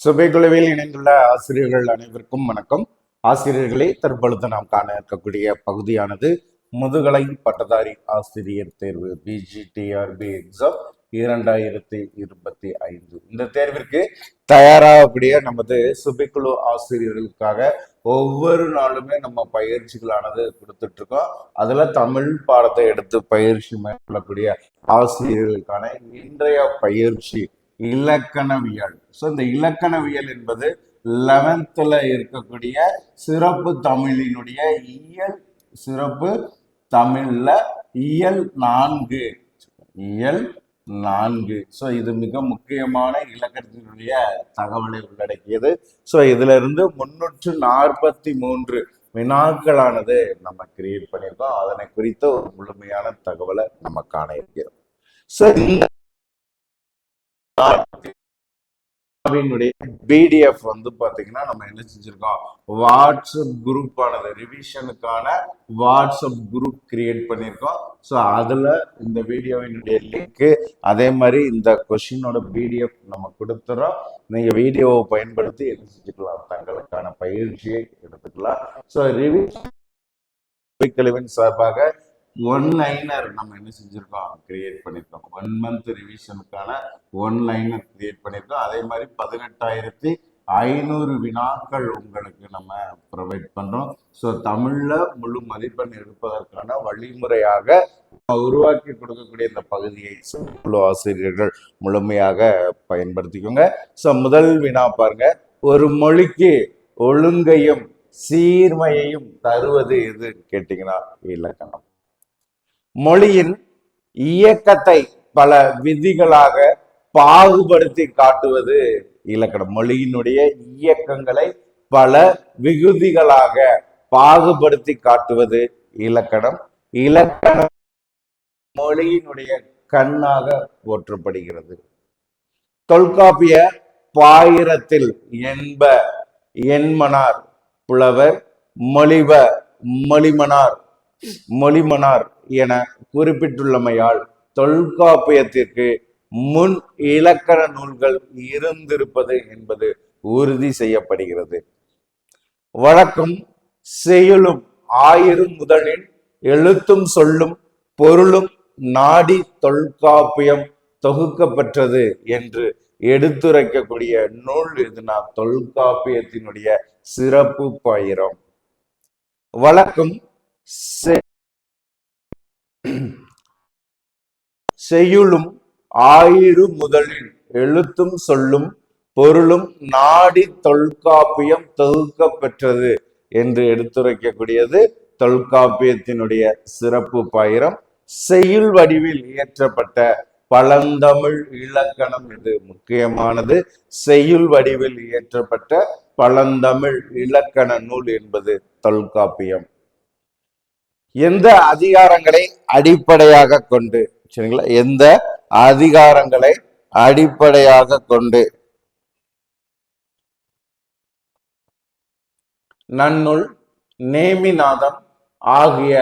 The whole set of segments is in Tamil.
சுபைக்குழுவில் இணைந்துள்ள ஆசிரியர்கள் அனைவருக்கும் வணக்கம். ஆசிரியர்களே, தற்பொழுது நாம் காண இருக்கக்கூடிய பகுதியானது முதுகலை பட்டதாரி ஆசிரியர் தேர்வு பிஜிடிஆர்பி எக்ஸாம் 2025. இந்த தேர்விற்கு தயாராகக்கூடிய நமது சுபைக்குழு ஆசிரியர்களுக்காக ஒவ்வொரு நாளுமே நம்ம பயிற்சிகளானது கொடுத்துட்டு இருக்கோம். அதுல தமிழ் பாடத்தை எடுத்து பயிற்சி மேற்கொள்ளக்கூடிய ஆசிரியர்களுக்கான இன்றைய பயிற்சி இலக்கணவியல். ஸோ இந்த இலக்கணவியல் என்பது 11th இருக்கக்கூடிய சிறப்பு தமிழினுடைய இயல், சிறப்பு தமிழ்ல இயல் 4. இயல் 4. ஸோ இது மிக முக்கியமான இலக்கணத்தினுடைய தகவலை உள்ளடக்கியது. ஸோ இதுல இருந்து 343 வினாக்களானது நம்ம கிரியேட் பண்ணியிருக்கோம். அதனை குறித்த ஒரு முழுமையான தகவலை நம்ம காண இருக்கிறோம். ஸோ இந்த பிடிஎஃப் பாத்தீங்கன்னா நம்ம என்ன செஞ்சிருக்கோம், வாட்ஸ்அப் குரூப் ஆனது ரிவிஷனுக்கான வாட்ஸ்அப் குரூப் கிரியேட் பண்ணியிருக்கோம். ஸோ அதுல இந்த வீடியோவினுடைய லிங்க், அதே மாதிரி இந்த கொஸ்டினோட பிடிஎஃப் நம்ம கொடுத்துறோம். நீங்க வீடியோவை பயன்படுத்தி என்ன செஞ்சுக்கலாம், தங்களுக்கான பயிற்சியை எடுத்துக்கலாம். ஸோ ரிவிஷன் சார்பாக 1 லைனர் நம்ம என்ன செஞ்சிருக்கோம், கிரியேட் பண்ணிருக்கோம். 1 மந்த் ரிவிஷனுக்கான 1 லைனர் கிரியேட் பண்ணிருக்கோம். அதே மாதிரி 18,500 வினாக்கள் உங்களுக்கு நம்ம ப்ரொவைட் பண்றோம். ஸோ தமிழ்ல முழு மதிப்பெண் எடுப்பதற்கான வழிமுறையாக உருவாக்கி கொடுக்கக்கூடிய இந்த பகுதியை சுபைக்குழு ஆசிரியர்கள் முழுமையாக பயன்படுத்திக்கோங்க. ஸோ முதல் வினா பாருங்க, ஒரு மொழிக்கு ஒழுங்கையும் சீர்மையையும் தருவது எது கேட்டீங்கன்னா இலக்கணம். மொழியின் இயக்கத்தை பல விதிகளாக பாகுபடுத்தி காட்டுவது இலக்கணம். மொழியினுடைய இயக்கங்களை பல விகுதிகளாக பாகுபடுத்தி காட்டுவது இலக்கணம். இலக்கணம் மொழியினுடைய கண்ணாக போற்றப்படுகிறது. தொல்காப்பிய பாயிரத்தில் என்ப என்மனார் புலவர், மொழிவ மொழிமனார் என குறிப்பிட்டுள்ளமையால் தொல்காப்பியத்திற்கு முன் இலக்கண நூல்கள் இருந்திருப்பது என்பது உறுதி செய்யப்படுகிறது. வழக்கும் செய்யுளும் ஆயிரும் முதலின் எழுத்தும் சொல்லும் பொருளும் நாடி தொல்காப்பியம் தொகுக்கப்பெற்றது என்று எடுத்துரைக்கக்கூடிய நூல் எதுனா தொல்காப்பியத்தினுடைய சிறப்பு பாயிரம். வழக்கும் செய்யுளும் ஆயிரும் முதலில் எழுத்தும் சொல்லும் பொருளும் நாடி தொல்காப்பியம் தொகுக்க பெற்றது என்று எடுத்துரைக்கக்கூடியது தொல்காப்பியத்தினுடைய சிறப்பு பாயிரம். செய்யுள் வடிவில் இயற்றப்பட்ட பழந்தமிழ் இலக்கணம் இது முக்கியமானது. செய்யுள் வடிவில் இயற்றப்பட்ட பழந்தமிழ் இலக்கண நூல் என்பது தொல்காப்பியம். எந்த அதிகாரங்களை அடிப்படையாக கொண்டு, சரிங்களா, எந்த அதிகாரங்களை அடிப்படையாக கொண்டு நன்னூல், நேமிநாதம் ஆகிய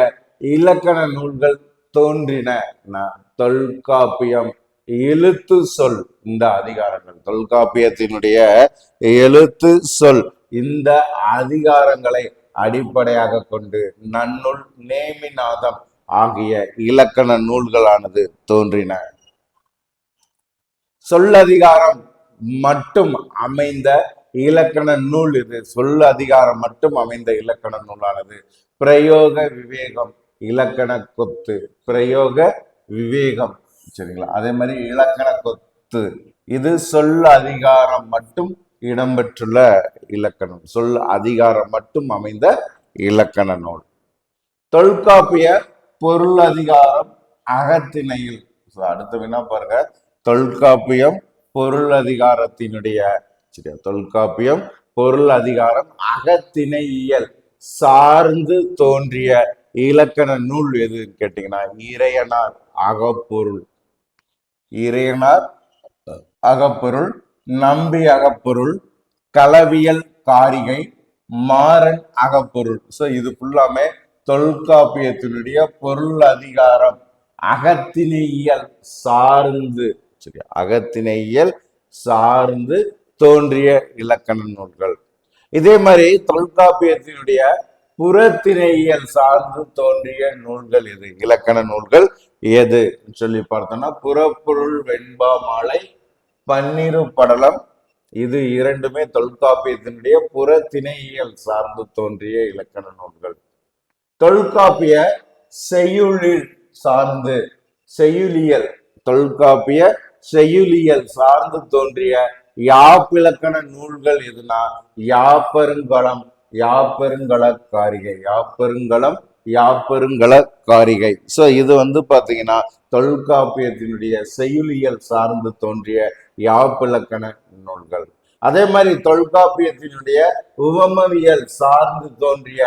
இலக்கண நூல்கள் தோன்றின? தொல்காப்பியம் எழுத்து சொல், இந்த அதிகாரங்கள் தொல்காப்பியத்தினுடைய எழுத்து சொல், இந்த அதிகாரங்களை அடிப்படையாக கொண்டு நன்னூல், நேமிநாதம் ஆகிய இலக்கண நூல்களானது தோன்றின. சொல்லதிகாரம் மட்டும் அமைந்த இலக்கண நூல் இது. சொல்ல அதிகாரம் மட்டும் அமைந்த இலக்கண நூலானது பிரயோக விவேகம் இலக்கண கொத்து. பிரயோக விவேகம், சரிங்களா. அதே மாதிரி இலக்கண கொத்து, இது சொல்ல அதிகாரம் மட்டும் இடம்பெற்றுள்ள இலக்கணம். சொல் அதிகாரம் மட்டும் அமைந்த இலக்கண நூல். தொல்காப்பிய பொருள் அதிகாரம் அகத்திணையில். அடுத்த வினா பாருங்க, தொல்காப்பியம் பொருள் அதிகாரத்தினுடைய, தொல்காப்பியம் பொருள் அதிகாரம் அகத்திணையியல் சார்ந்து தோன்றிய இலக்கண நூல் எதுன்னு கேட்டீங்கன்னா இறையனார் அகப்பொருள். இறையனார் அகப்பொருள், நம்பி அகப்பொருள், களவியல் காரிகை, மாறன் அகப்பொருள். ஸோ இது ஃபுல்லாமே தொல்காப்பியத்தினுடைய பொருள் அதிகாரம் அகத்திணையியல் சார்ந்து, சரி, அகத்திணையியல் சார்ந்து தோன்றிய இலக்கண நூல்கள். இதே மாதிரி தொல்காப்பியத்தினுடைய புறத்திணையியல் சார்ந்து தோன்றிய நூல்கள் எது, இலக்கண நூல்கள் எது சொல்லி பார்த்தோம்னா புறப்பொருள், வெண்பா மாலை, பன்னிரு படலம், இது இரண்டுமே தொல்காப்பியத்தினுடைய புறத்திணையியல் சார்ந்து தோன்றிய இலக்கண நூல்கள். தொல்காப்பிய செய்யுளில் சார்ந்து செய்யுளியல், தொல்காப்பிய செய்யுளியல் சார்ந்து தோன்றிய யாப்பிலக்கண நூல்கள் எதுனா யாப்பருங்கலம், யாப்பருங்கல காரிகை, யாப்பருங்கலம், யாப்பருங்கல காரிகை. சோ இது வந்து பாத்தீங்கன்னா தொல்காப்பியத்தினுடைய செய்யுளியல் சார்ந்து தோன்றிய யாப்பிலக்கண நூல்கள். அதே மாதிரி தொல்காப்பியத்தினுடைய உவமவியல் சார்ந்து தோன்றிய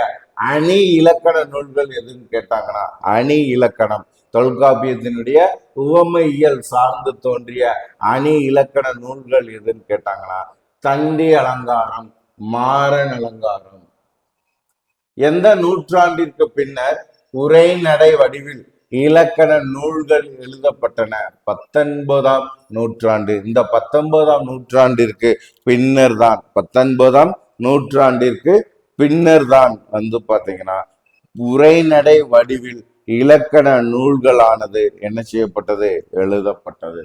அணி இலக்கண நூல்கள் எதுன்னு கேட்டாங்கன்னா அணி இலக்கணம். தொல்காப்பியத்தினுடைய உவமையியல் சார்ந்து தோன்றிய அணி இலக்கண நூல்கள் எதுன்னு கேட்டாங்கன்னா தண்டி அலங்காரம், மாறன் அலங்காரம். எந்த நூற்றாண்டிற்கு பின்னர் உரைநடை வடிவில் இலக்கண நூல்கள் எழுதப்பட்டன? 19ஆம் நூற்றாண்டு. இந்த 19ஆம் நூற்றாண்டிற்கு பின்னர் தான், 19ஆம் நூற்றாண்டிற்கு பின்னர் தான் வந்து பாத்தீங்கன்னா உரைநடை வடிவில் இலக்கண நூல்களானது என்ன செய்யப்பட்டது, எழுதப்பட்டது.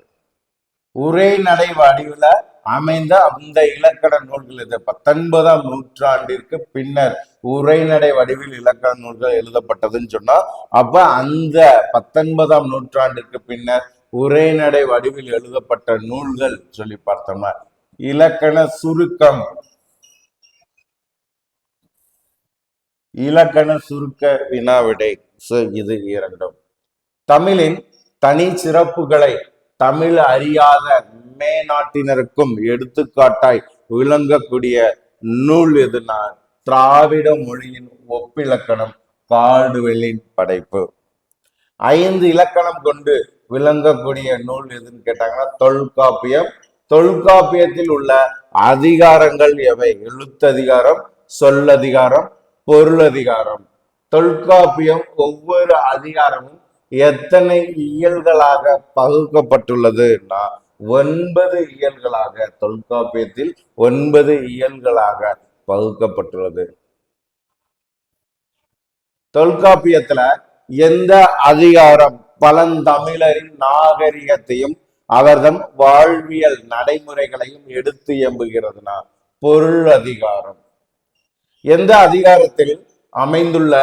உரைநடை வடிவுல அமைந்த அந்த இலக்கண நூல்கள் இது 19ஆம் நூற்றாண்டிற்கு பின்னர் உரைநடை வடிவில் இலக்கண நூல்கள் எழுதப்பட்டதுன்னு சொன்னா அப்ப அந்த 19ஆம் நூற்றாண்டிற்கு பின்னர் உரைநடை வடிவில் எழுதப்பட்ட நூல்கள் சொல்லி பார்த்தோம்னா இலக்கண சுருக்கம், இலக்கண சுருக்க வினாவிடை. இது இரண்டும். தமிழின் தனி சிறப்புகளை தமிழ் அறியாத மேநாட்டினருக்கும் எடுத்துக்காட்டாய் விளங்கக்கூடிய நூல் எதுனா திராவிட மொழியின் ஒப்பிலக்கணம், கால்டுவெல்லின் படைப்பு. 5 இலக்கணம் கொண்டு விளங்கக்கூடிய நூல் எதுன்னு கேட்டாங்கன்னா தொல்காப்பியம். தொல்காப்பியத்தில் உள்ள அதிகாரங்கள் எவை? எழுத்ததிகாரம், சொல்லதிகாரம், பொருளதிகாரம். தொல்காப்பியம் ஒவ்வொரு அதிகாரமும் எத்தனை இயல்களாக பகுக்கப்பட்டுள்ளதுன்னா 9 இயல்களாக, தொல்காப்பியத்தில் 9 இயல்களாக பகுக்கப்பட்டுள்ளது. தொல்காப்பியத்துல எந்த அதிகாரம் பழந்தமிழரின் நாகரிகத்தையும் அவர்தம் வாழ்வியல் நடைமுறைகளையும் எடுத்து எம்புகிறதுனா பொருள் அதிகாரம். எந்த அதிகாரத்தில் அமைந்துள்ள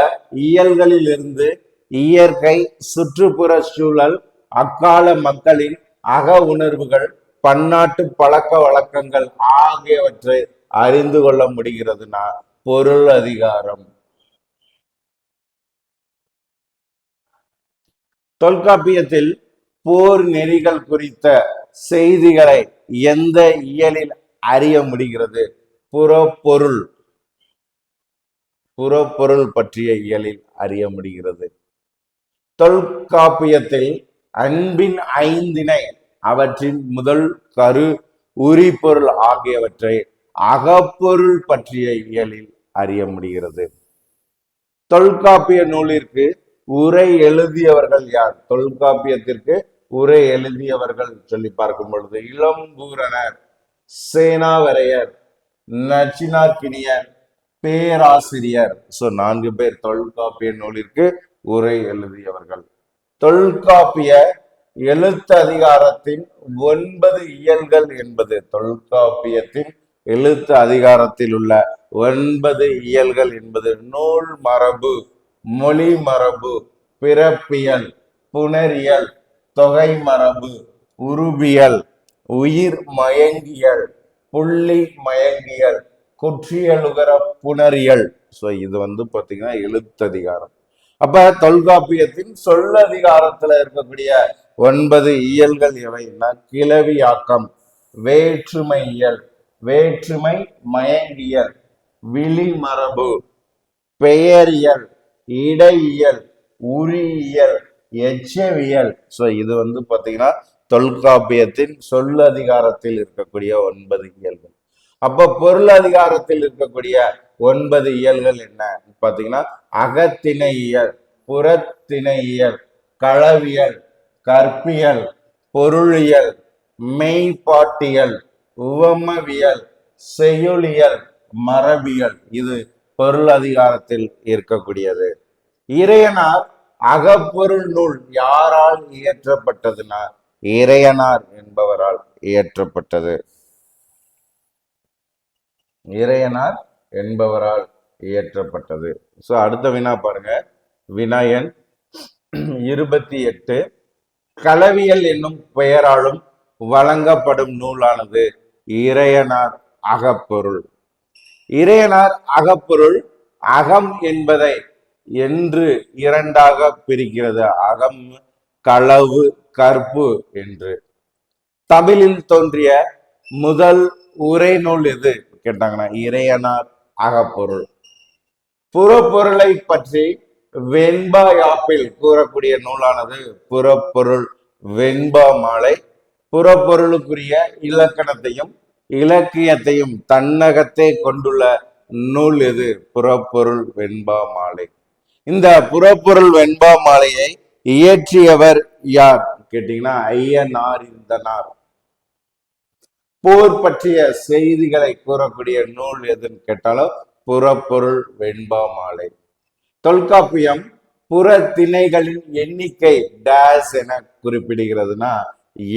இயல்களிலிருந்து இயற்கை, சுற்றுப்புற சூழல், அக்கால மக்களின் அக உணர்வுகள், பன்னாட்டு பழக்க வழக்கங்கள் ஆகியவற்றை அறிந்து கொள்ள முடிகிறதுனா பொருள் அதிகாரம். தொல்காப்பியத்தில் போர் நெறிகள் குறித்த செய்திகளை எந்த இயலில் அறிய முடிகிறது? புறப்பொருள், புறப்பொருள் பற்றிய இயலில் அறிய முடிகிறது. தொல்காப்பியத்தில் அன்பின் ஐந்திணை, அவற்றின் முதல் கரு, உரிபொருள் ஆகியவற்றை அகப்பொருள் பற்றிய இயலில் அறிய முடிகிறது. தொல்காப்பிய நூலிற்கு உரை எழுதியவர்கள் யார்? தொல்காப்பியத்திற்கு உரை எழுதியவர்கள் சொல்லி பார்க்கும் பொழுது இளம்பூரணர், சேனாவரையர், நச்சினார்க்கினியர், பேராசிரியர். 4 பேர் தொல்காப்பிய நூலிற்கு உரை எழுதியவர்கள். தொல்காப்பிய எழுத்து அதிகாரத்தின் 9 இயல்கள் என்பது, தொல்காப்பியத்தின் எழுத்து அதிகாரத்தில் உள்ள 9 இயல்கள் என்பது நூல் மரபு, மொழி மரபு, பிறப்பியல், புணரியல், தொகை மரபு, உருபியல், உயிர் மயங்கியல், புள்ளி மயங்கியல், குற்றியலுகர புணரியல். இது வந்து பாத்தீங்கன்னா எழுத்ததிகாரம். அப்ப தொல்காப்பியத்தின் சொல்லதிகாரத்துல இருக்கக்கூடிய 9 இயல்கள் எவைன்னா கிளவியாக்கம், வேற்றுமை இயல், வேற்றுமை மயங்கியல், விழிமரபு, பெயரியல், இடையியல், உரியியல், எச்சவியல். இது வந்து பாத்தீங்கன்னா தொல்காப்பியத்தின் சொல்லதிகாரத்தில் இருக்கக்கூடிய 9 இயல்கள். அப்ப பொருள் அதிகாரத்தில் இருக்கக்கூடிய 9 இயல்கள் என்ன பாத்தீங்கன்னா அகத்திணையியல், புறத்திணையியல், களவியல், கற்பியல், பொருளியல், மெய்ப்பாட்டியல், உவமவியல், செய்யுளியல், மரபியல். இது பொருள் அதிகாரத்தில் இருக்கக்கூடியது. இறையனார் அகப்பொருள் நூல் யாரால் இயற்றப்பட்டதுன்னா இறையனார் என்பவரால் இயற்றப்பட்டது. இறையனார் என்பவரால் இயற்றப்பட்டது. சோ அடுத்த வினா பாருங்க. வினா எண் 28. களவியல் என்னும் பெயராலும் வழங்கப்படும் நூலானது இறையனார் அகப்பொருள். இறையனார் அகப்பொருள் அகம் என்பதை என்று இரண்டாக பிரிக்கிறது. அகம், களவு, கற்பு என்று. தமிழில் தோன்றிய முதல் உரை நூல் எது கேட்டாங்கன்னா இறையனார் அகப்பொருள். புறப்பொருளை பற்றி வெண்பா யாப்பில் கூறக்கூடிய நூலானது புறப்பொருள் வெண்பா மாலை. புறப்பொருளுக்குரிய இலக்கணத்தையும் இலக்கியத்தையும் தன்னகத்தே கொண்டுள்ள நூல் எது? புறப்பொருள் வெண்பா மாலை. இந்த புறப்பொருள் வெண்பா மாலையை இயற்றியவர் யார் கேட்டீங்கன்னா ஐயனார் இந்தனார். போர் பற்றிய செய்திகளை கூறக்கூடிய நூல் எதுன்னு கேட்டாலும் புறப்பொருள் வெண்பா மாலை. தொல்காப்பியம் புற திணைகளின் எண்ணிக்கை டேஸ் என குறிப்பிடுகிறதுனா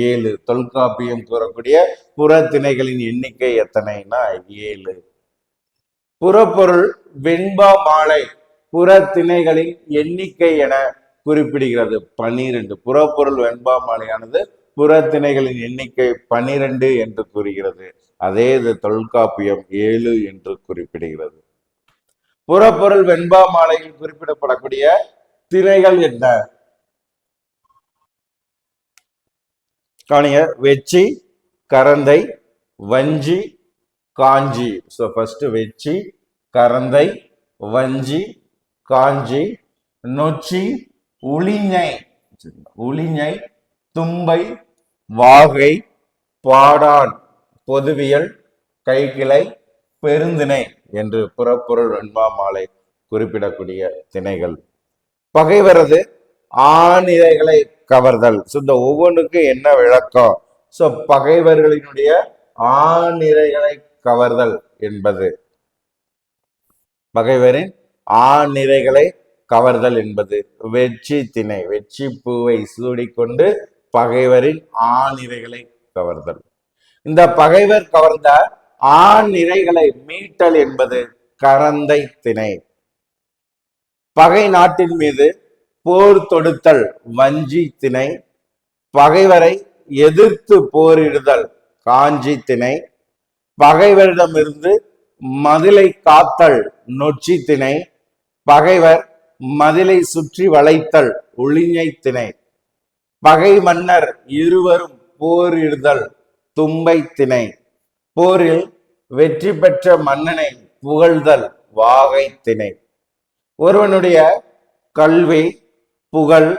7. தொல்காப்பியம் கூறக்கூடிய புற திணைகளின் எண்ணிக்கை எத்தனைனா 7. புறப்பொருள் வெண்பா மாலை புற திணைகளின் எண்ணிக்கை என குறிப்பிடுகிறது 12. புறப்பொருள் வெண்பா மாலையானது புற திணைகளின் எண்ணிக்கை 12 என்று கூறுகிறது. அதே இது தொல்காப்பியம் 7 என்று குறிப்பிடுகிறது. புறப்பொருள் வெண்பா மாலையில் குறிப்பிடப்படக்கூடிய திணைகள் என்ன? காணிய வெச்சி, கரந்தை, வஞ்சி, காஞ்சி. சோ ஃபர்ஸ்ட் வெச்சி, கரந்தை, வஞ்சி, காஞ்சி, நொச்சி, உளிஞை, உளிஞை, தும்பை, வாகை, பாடான், பொதுவியல், கைக்கிளை, பெருந்திணை என்று புறப்பொருள் வெண்பா மாலை குறிப்பிடக்கூடிய திணைகள். பகைவரது ஆணிரைகளை கவர்தல். இந்த ஒவ்வொன்றுக்கு என்ன விளக்கம்? சோ பகைவர்களினுடைய ஆணிரைகளை கவர்தல் என்பது பகைவரின் ஆணிரைகளை கவர்தல் என்பது வெற்றி திணை. வெற்றி பூவை சூடிக்கொண்டு பகைவரின் ஆணிரைகளை கவர்தல். இந்த பகைவர் கவர்ந்த ஆணிரைகளை மீட்டல் என்பது கரந்தை திணை. பகை நாட்டின் மீது போர் தொடுத்தல் வஞ்சி திணை. பகைவரை எதிர்த்து போரிடுதல் காஞ்சி திணை. பகைவரிடமிருந்து மதிலை காத்தல் நொச்சி திணை. பகைவர் மதிலை சுற்றி வளைத்தல் உளிஞை திணை. பகை மன்னர் இருவரும் போரிடுதல் தும்பை திணை. போரில் வெற்றி பெற்ற மன்னனை புகழ்தல் வாகை திணை. ஒருவனுடைய கல்வி, புகழ்,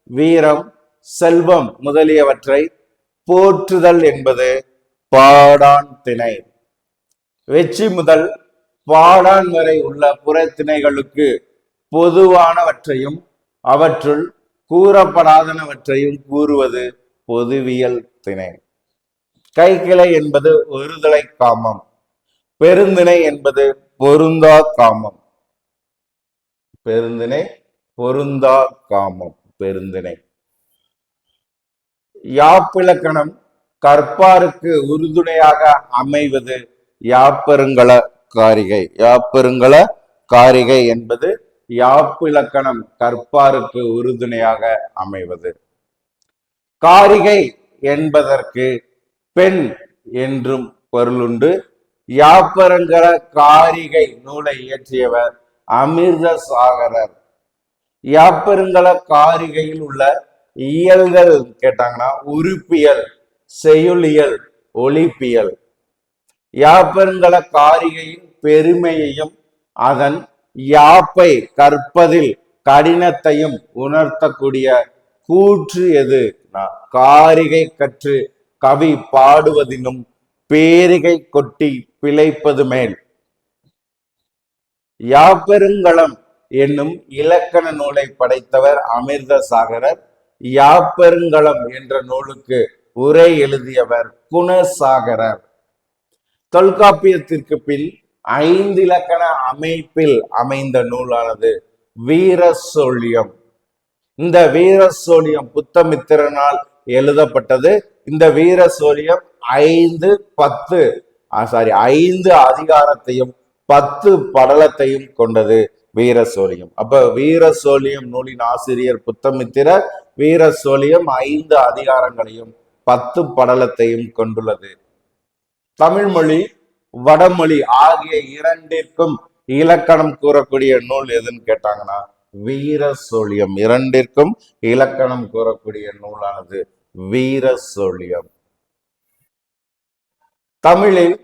வீரம், செல்வம் முதலியவற்றை போற்றுதல் என்பது பாடான் திணை. வெற்றி முதல் பாடான் வரை உள்ள புறத்திணைகளுக்கு பொதுவானவற்றையும் அவற்றுள் கூறப்படாதனவற்றையும் கூறுவது பொதுவியல் திணை. கைக்கிளை என்பது ஒருதலை காமம். பெருந்திணை என்பது பொருந்தா காமம். பெருந்திணை பொருந்தா காமம் பெருந்திணை. யாப்பிலக்கணம் கற்பாருக்கு உறுதுணையாக அமைவது யாப்பருங்கல காரிகை. யாப்பருங்கல காரிகை என்பது யாப்பிலக்கணம் கற்பாருக்கு உறுதுணையாக அமைவது. காரிகை என்பதற்கு பெண் என்றும் பொருளுண்டு. யாப்பருங்கல காரிகை நூலை இயற்றியவர் அமிர்த சாகரர். யாப்பருங்கல காரிகையில் உள்ள இயல்கள் கேட்டாங்கன்னா உறுப்பியல், செய்யுளியல், ஒளிப்பியல். யாப்பருங்கல காரிகையின் பெருமையையும் அதன் யாப்பை கற்பதில் கடினத்தையும் உணர்த்தக்கூடிய கூற்று எது? காரிகை கற்று கவி பாடுவதினும் பேரிகை கொட்டி பிழைப்பது மேல். யாப்பெருங்களம் என்னும் இலக்கண நூலை படைத்தவர் அமிர்த சாகரர். யாப்பெருங்களம் என்ற நூலுக்கு உரை எழுதியவர் குணசாகரர். தொல்காப்பியத்திற்கு பின் 5 இலக்கண அமைப்பில் அமைந்த நூலானது வீரசோழியம். இந்த வீரசோழியம் புத்தமித்திரனால் எழுதப்பட்டது. இந்த வீரசோழியம் 5 அதிகாரத்தையும் 10 படலத்தையும் கொண்டது வீரசோழியம். அப்ப வீரசோழியம் நூலின் ஆசிரியர் புத்தமித்திரர். வீரசோழியம் 5 அதிகாரங்களையும் 10 படலத்தையும் கொண்டுள்ளது. தமிழ் மொழி வடமொழி ஆகிய இரண்டிற்கும் இலக்கணம் கூறக்கூடிய நூல் எதுன்னு கேட்டாங்கன்னா வீரசோழியம். இரண்டிற்கும் இலக்கணம் கூறக்கூடிய நூலானது வீரசோழியம். தமிழில்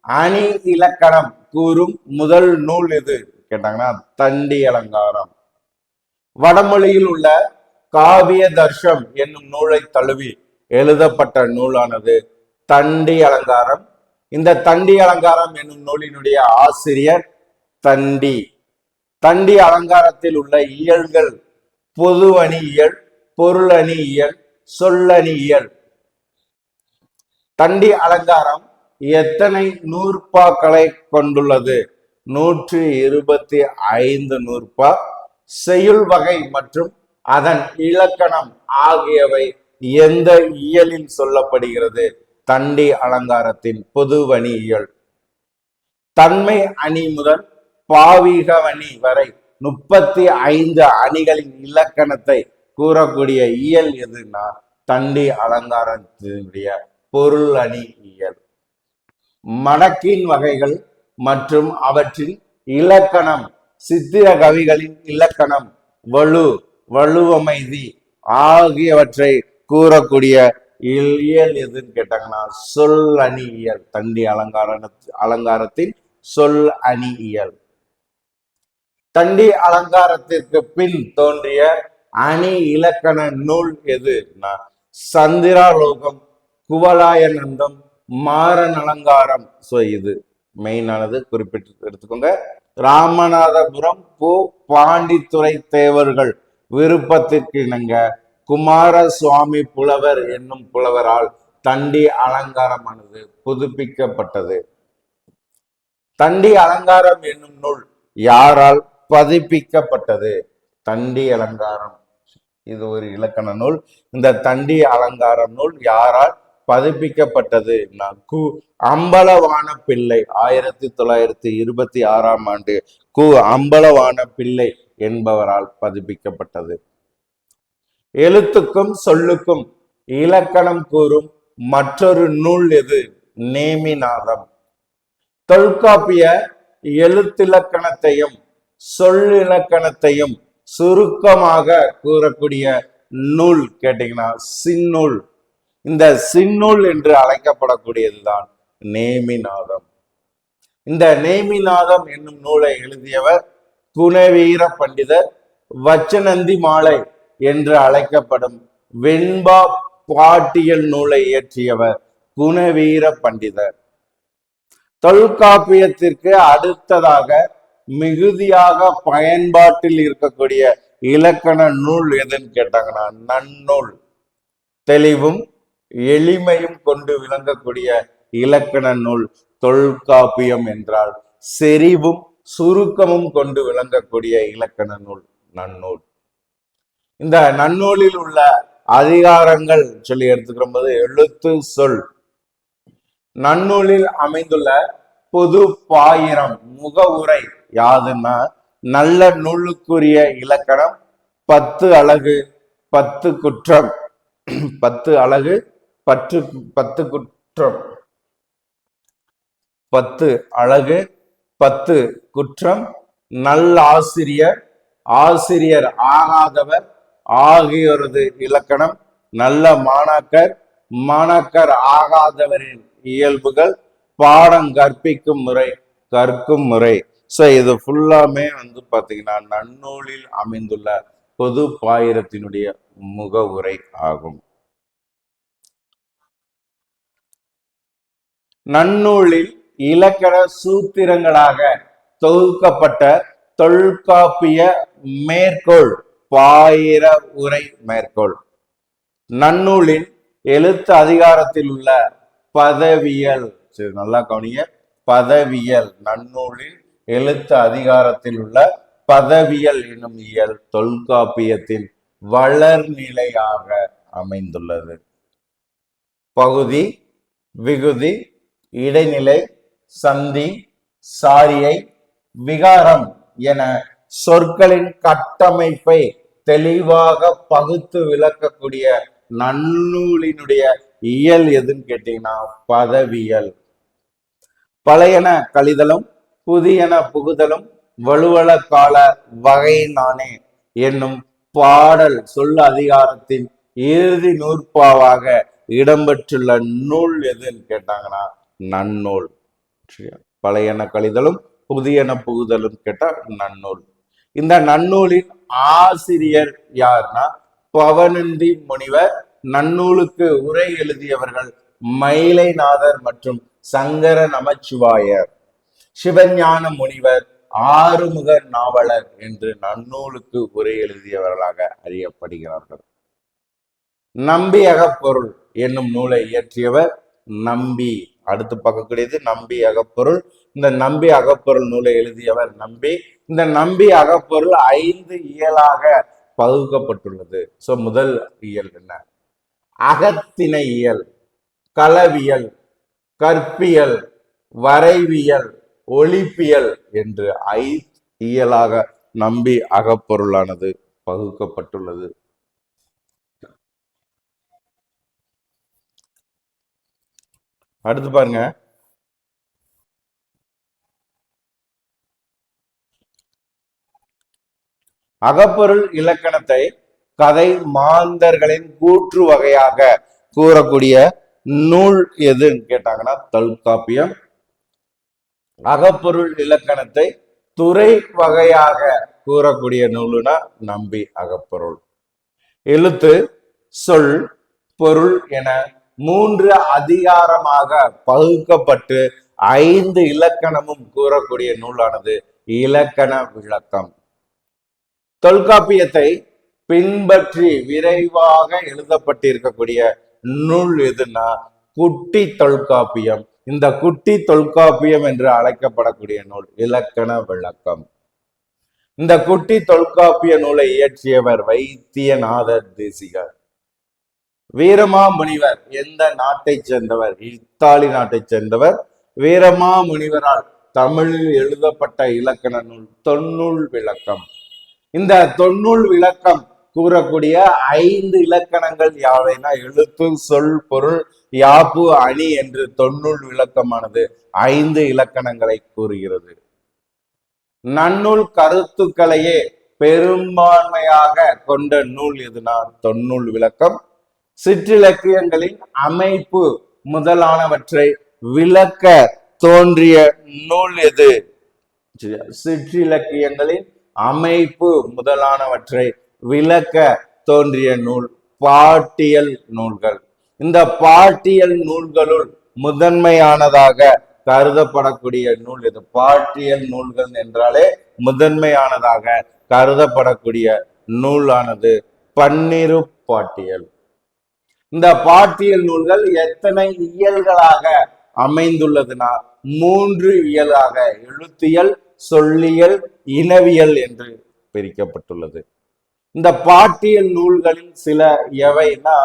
அணி இலக்கணம் கூறும் முதல் நூல் எது கேட்டாங்கன்னா தண்டி அலங்காரம். வடமொழியில் உள்ள காவிய தர்ஷம் என்னும் நூலை தழுவி எழுதப்பட்ட நூலானது தண்டி அலங்காரம். இந்த தண்டி அலங்காரம் என்னும் நூலினுடைய ஆசிரியர் தண்டி. தண்டி அலங்காரத்தில் உள்ள இயல்கள் பொது அணி இயல், பொருள் அணி இயல், சொல்லணி இயல். தண்டி அலங்காரம் எத்தனை நூற்பாக்களை கொண்டுள்ளது? 125 நூற்பா. செய்யுள் வகை மற்றும் அதன் இலக்கணம் ஆகியவை எந்த இயலில் சொல்லப்படுகிறது? தண்டி அலங்காரத்தின் பொதுவணி இயல். தன்மை அணி முதல் பாவிக அணி வரை 35 அணிகளின் இலக்கணத்தை கூறக்கூடிய இயல் எதுனா தண்டி அலங்காரத்தினுடைய பொருள் அணி இயல். மடக்கின் வகைகள் மற்றும் அவற்றின் இலக்கணம், சித்திர கவிகளின் இலக்கணம், வலுவமைதி ஆகியவற்றை கூறக்கூடிய இயல் எதுன்னு கேட்டாங்கன்னா சொல் அணி இயல். தண்டி அலங்காரத்தின் சொல் அணி இயல். தண்டி அலங்காரத்திற்கு பின் தோன்றிய அணி இலக்கண நூல் எதுனா சந்திராலோகம், குவலாயநந்தம், மாறன் அலங்காரம். இது மெயினானது, குறிப்பிட்டு எடுத்துக்கோங்க. ராமநாதபுரம் பாண்டித்துறை தேவர்கள் விருப்பத்திற்கு இணங்க குமார சுவாமி புலவர் என்னும் புலவரால் தண்டி அலங்காரமானது புதுப்பிக்கப்பட்டது. தண்டி அலங்காரம் என்னும் நூல் யாரால் பதிப்பிக்கப்பட்டது? தண்டி அலங்காரம் இது ஒரு இலக்கண நூல். இந்த தண்டி அலங்காரம் நூல் யாரால் பதிப்பிக்கப்பட்டது? அம்பலவான பிள்ளை 1926ஆம் ஆண்டு அம்பலவான பிள்ளை என்பவரால் பதிப்பிக்கப்பட்டது. எழுத்துக்கும் சொல்லுக்கும் இலக்கணம் கூறும் மற்றொரு நூல் எது? நேமிநாதம். தொல்காப்பிய எழுத்திலக்கணத்தையும் சொல்லிலக்கணத்தையும் சுருக்கமாக கூறக்கூடிய நூல் கேட்டீங்கன்னா சின்னூல். இந்த சின்னூல் என்று அழைக்கப்படக்கூடியதுதான் நேமிநாதம். இந்த நேமிநாதம் என்னும் நூலை எழுதியவர் குணவீர பண்டிதர். வச்சநந்தி மாலை என்று அழைக்கப்படும் வெண்பா பாட்டியல் நூலை இயற்றியவர் குணவீர பண்டிதர். தொல்காப்பியத்திற்கு அடுத்ததாக மிகுதியாக பயன்பாட்டில் இருக்கக்கூடிய இலக்கண நூல் எதுன்னு கேட்டாங்கன்னா நன்னூல். தெளிவும் எளிமையும் கொண்டு விளங்கக்கூடிய இலக்கண நூல் தொல்காப்பியம் என்றால் செறிவும் சுருக்கமும் கொண்டு விளங்கக்கூடிய இலக்கண நூல் நன்னூல். இந்த நன்னூலில் உள்ள அதிகாரங்கள் சொல்லி எடுத்துக்கிற போது எழுத்து சொல். நன்னூலில் அமைந்துள்ள பொது பாயிரம் முகவுரை யாதுன்னா நல்ல நூலுக்குரிய இலக்கணம் 10 அழகு 10 குற்றம் 10 அழகு 10 குற்றம் 10 அழகு 10 குற்றம் நல்லாசிரியர் ஆசிரியர் ஆகாதவர் ஆகியோரது இலக்கணம் நல்ல மாணாக்கர் மாணாக்கர் ஆகாதவரின் இயல்புகள் பாடம் கற்பிக்கும் முறை கற்கும் முறை. இது ஃபுல்லாமே பாத்தீங்கன்னா நன்னூலில் அமைந்துள்ள பொது பாயிரத்தினுடைய முகவுரை ஆகும். நன்னூலில் இலக்கண சூத்திரங்களாக தொகுக்கப்பட்ட தொல்காப்பிய மேற்கோள் பாயிர உரை மேற்கோள். நன்னூலின் எழுத்து அதிகாரத்தில் உள்ள பதவியல். நல்லா கவனிங்க. பதவியல். நன்னூலில் எழுத்து அதிகாரத்தில் உள்ள பதவியல் எனும் இயல் தொல்காப்பியத்தின் வளர்நிலையாக அமைந்துள்ளது. பகுதி, விகுதி, இடைநிலை, சந்தி, சாரியை, விகாரம் என சொற்களின் கட்டமைப்பை தெளிவாக பகுத்து விளக்கக்கூடிய நன்னூலினுடைய இயல் எதுன்னு கேட்டீங்கன்னா பதவியல். பழையன கழிதலும் புதியன புகுதலும் வலுவல கால வகையினானே என்னும் பாடல் சொல் அதிகாரத்தின் இறுதி நூற்பாவாக இடம்பெற்றுள்ள நூல் எதுன்னு கேட்டாங்கன்னா நன்னூல். பழையன கழிதலும் புதியன புகுதலும் கேட்டா நன்னூல். இந்த நன்னூலின் ஆசிரியர் யார்னா பவனந்தி முனிவர். நன்னூலுக்கு உரை எழுதியவர்கள் மயிலைநாதர் மற்றும் சங்கர நமச்சிவாயர். சிவஞான முனிவர் ஆறுமுக நாவலர் என்று நன்னூலுக்கு உரை எழுதியவர்களாக அறியப்படுகிறார்கள். நம்பி அகப்பொருள் என்னும் நூலை இயற்றியவர் நம்பி. அடுத்து பார்க்கக்கூடியது நம்பி அகப்பொருள். இந்த நம்பி அகப்பொருள் நூலை எழுதியவர் நம்பி. இந்த நம்பி அகப்பொருள் 5 இயலாக பகுக்கப்பட்டுள்ளது. சோ முதல் இயல் என்ன? அகத்திணை இயல், களவியல், கற்பியல், வரைவியல், ஒளிப்பியல் என்று 5 இயலாக நம்பி அகப்பொருளானது பகுக்கப்பட்டுள்ளது. அடுத்து பாருங்க, அகப்பொருள் இலக்கணத்தை கதை மாந்தர்களின் கூற்று வகையாக கூறக்கூடிய நூல் எதுன்னு கேட்டாங்கன்னா தொல்காப்பியம். அகப்பொருள் இலக்கணத்தை துறை வகையாக கூறக்கூடிய நூலுனா நம்பி அகப்பொருள். எழுத்து, சொல், பொருள் என 3 அதிகாரமாக பகுக்கப்பட்டு 5 இலக்கணமும் கூறக்கூடிய நூலானது இலக்கண விளக்கம். தொல்காப்பியத்தை பின்பற்றி விரைவாக எழுதப்பட்டிருக்கக்கூடிய நூல் எதுனா குட்டி தொல்காப்பியம். இந்த குட்டி தொல்காப்பியம் என்று அழைக்கப்படக்கூடிய நூல் இலக்கண விளக்கம். இந்த குட்டி தொல்காப்பிய நூலை இயற்றியவர் வைத்தியநாத தேசிகர். வீரமாமுனிவர் எந்த நாட்டை சேர்ந்தவர்? இத்தாலி நாட்டை சேர்ந்தவர். வீரமாமுனிவரால் தமிழில் எழுதப்பட்ட இலக்கண நூல் தொன்னூல் விளக்கம். இந்த தொன்னூல் விளக்கம் கூறக்கூடிய 5 இலக்கணங்கள் யாவைனா எழுத்து, சொல், பொருள், யாப்பு, அணி என்று தொன்னூல் விளக்கமானது 5 இலக்கணங்களை கூறுகிறது. நன்னூல் கருத்துக்களையே பெரும்பான்மையாக கொண்ட நூல் எதுனா தொன்னூல் விளக்கம். சிற்றிலக்கியங்களின் அமைப்பு முதலானவற்றை விளக்க தோன்றிய நூல் எது? சிற்றிலக்கியங்களின் அமைப்பு முதலானவற்றை விளக்க தோன்றிய நூல் பாட்டியல் நூல்கள். இந்த பாட்டியல் நூல்களுள் முதன்மையானதாக கருதப்படக்கூடிய நூல் எது? பாட்டியல் நூல்கள் என்றாலே முதன்மையானதாக கருதப்படக்கூடிய நூலானது பன்னிரு பாட்டியல். இந்த பாட்டியல் நூல்கள் எத்தனை இயல்களாக அமைந்துள்ளதுன்னா 3 இயலாக எழுத்தியல், சொல்லியல், இனவியல் என்று பிரிக்கப்பட்டுள்ளது. இந்த பாட்டியல் நூல்களில் சில எவைனா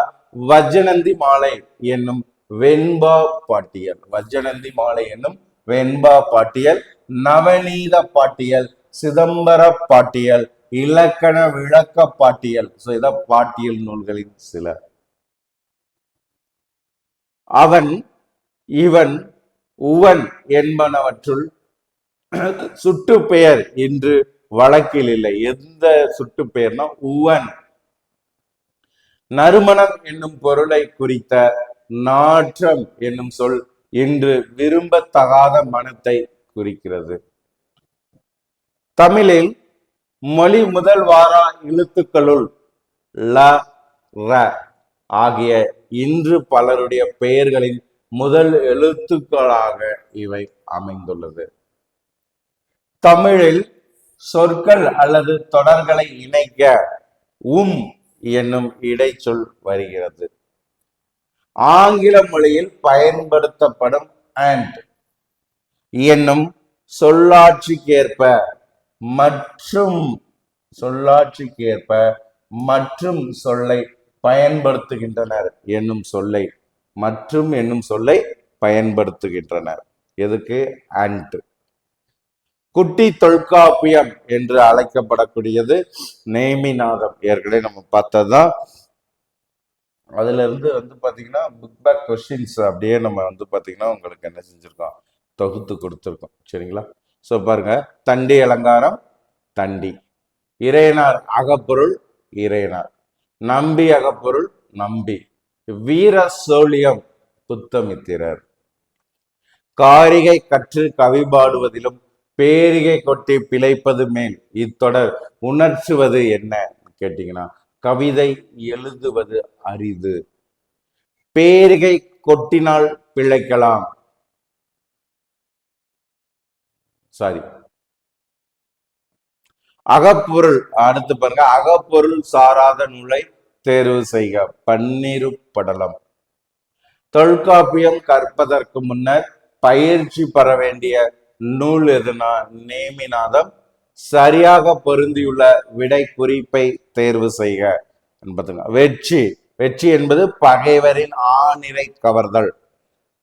வஜ்ஜனந்தி மாலை என்னும் வெண்பா பாட்டியல், வஜ்ஜனந்தி மாலை என்னும் வெண்பா பாட்டியல், நவநீத பாட்டியல், சிதம்பர பாட்டியல், இலக்கண விளக்க பாட்டியல். இத பாட்டியல் நூல்களின் சில. அவன், இவன், உவன் என்பனவற்றுள் சுட்டு பெயர் இன்று வழக்கில் இல்லை. எந்த சுட்டு பெயர்னா உவன். நறுமணம் என்னும் பொருளை குறித்த நாற்றம் என்னும் சொல் இன்று விரும்பத்தகாத மனத்தை குறிக்கிறது. தமிழில் மொழி முதல் வாரா எழுத்துக்களுள் ல, ர ஆகிய இன்று பலருடைய பெயர்களின் முதல் எழுத்துக்களாக இவை அமைந்துள்ளது. தமிழில் சொற்கள் அல்லது தொடர்களை இணைக்க என்னும் இடைச்சொல் வருகிறது. ஆங்கில மொழியில் பயன்படுத்தப்படும் and என்னும் சொல்லாட்சிக்கேற்ப மற்றும் சொல்லாட்சிக்கேற்ப மற்றும் சொல்லை பயன்படுத்துகின்றனர் என்னும் சொல்லை மற்றும் என்னும் சொல்லை பயன்படுத்துகின்றனர். எதுக்கு? அண்ட். குட்டி தொல்காப்பியம் என்று அழைக்கப்படக்கூடியது நேமிநாதம். ஏற்கனவே நம்ம பார்த்ததுதான். அதுல இருந்து பாத்தீங்கன்னா புக் பேக் கொஸ்டின்ஸ் அப்படியே நம்ம பாத்தீங்கன்னா உங்களுக்கு என்ன செஞ்சிருக்கோம், தொகுத்து கொடுத்துருக்கோம். சரிங்களா? ஸோ பாருங்க, தண்டி அலங்காரம் தண்டி, இறையனார் அகப்பொருள் இறையனார், நம்பி அகப்பொருள் நம்பி, வீர சோழியம் புத்தமித்திரர், காரிகை கற்று கவி பாடுவதிலும் பேரிகை கொட்டி பிழைப்பது மேல் இத்தொடர் உணர்த்துவது என்ன கேட்டீங்கன்னா, கவிதை எழுதுவது அரிது, பேரிகை கொட்டினால் பிழைக்கலாம். சாரி, அகப்பொருள். அடுத்து பாருங்க, அகப்பொருள் சாராத நூலை தேர்வு செய்க. பன்னிரு படலம். தொல்காப்பியம் கற்பதற்கு முன்னர் பயிற்சி பெற வேண்டிய நூல் எதுனா நேமிநாதம். சரியாக பொருந்தியுள்ள விடை குறிப்பை தேர்வு செய்க என்பதுங்க. வெற்றி. வெற்றி என்பது பகைவரின் ஆநிறை கவர்தல்.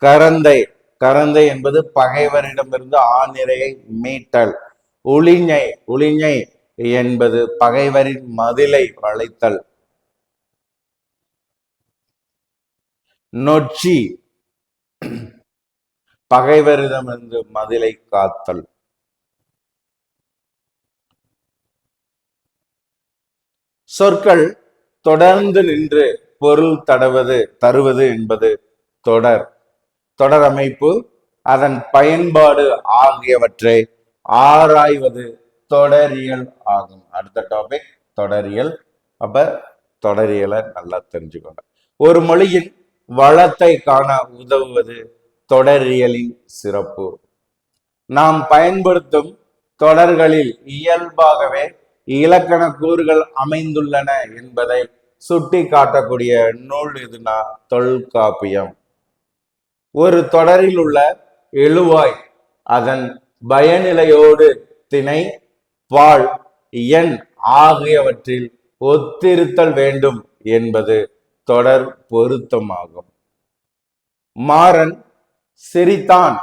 கரந்தை. கரந்தை என்பது பகைவரிடமிருந்து ஆநிறையை மீட்டல். உளிஞை. உளிஞை என்பது பகைவரின் மதிலை வளைத்தல். நொச்சி பகைவரிடமிருந்து மதிலை காத்தல். சொற்கள் தொடர்ந்து நின்று பொருள் தருவது என்பது தொடர். தொடர் அமைப்பு, அதன் பயன்பாடு ஆகியவற்றை ஆராய்வது தொடரியல் ஆகும். அடுத்த டாபிக் தொடரியல். அப்ப தொடரியலை நல்லா தெரிஞ்சுக்கோங்க. ஒரு மொழியின் வளத்தை காண உதவுவது தொடரியலின் சிறப்பு. நாம் பயன்படுத்தும் தொடர்களில் இயல்பாகவே இலக்கண கூறுகள் அமைந்துள்ளன என்பதை சுட்டி காட்டக்கூடிய நூல் எதுனா தொல்காப்பியம். ஒரு தொடரில் உள்ள எழுவாய் அதன் பயனிலையோடு திணை, பால், எண் ஆகியவற்றில் ஒத்திருத்தல் வேண்டும் என்பது தொடர் பொருத்தமாகும். மாறன் சிரித்தான்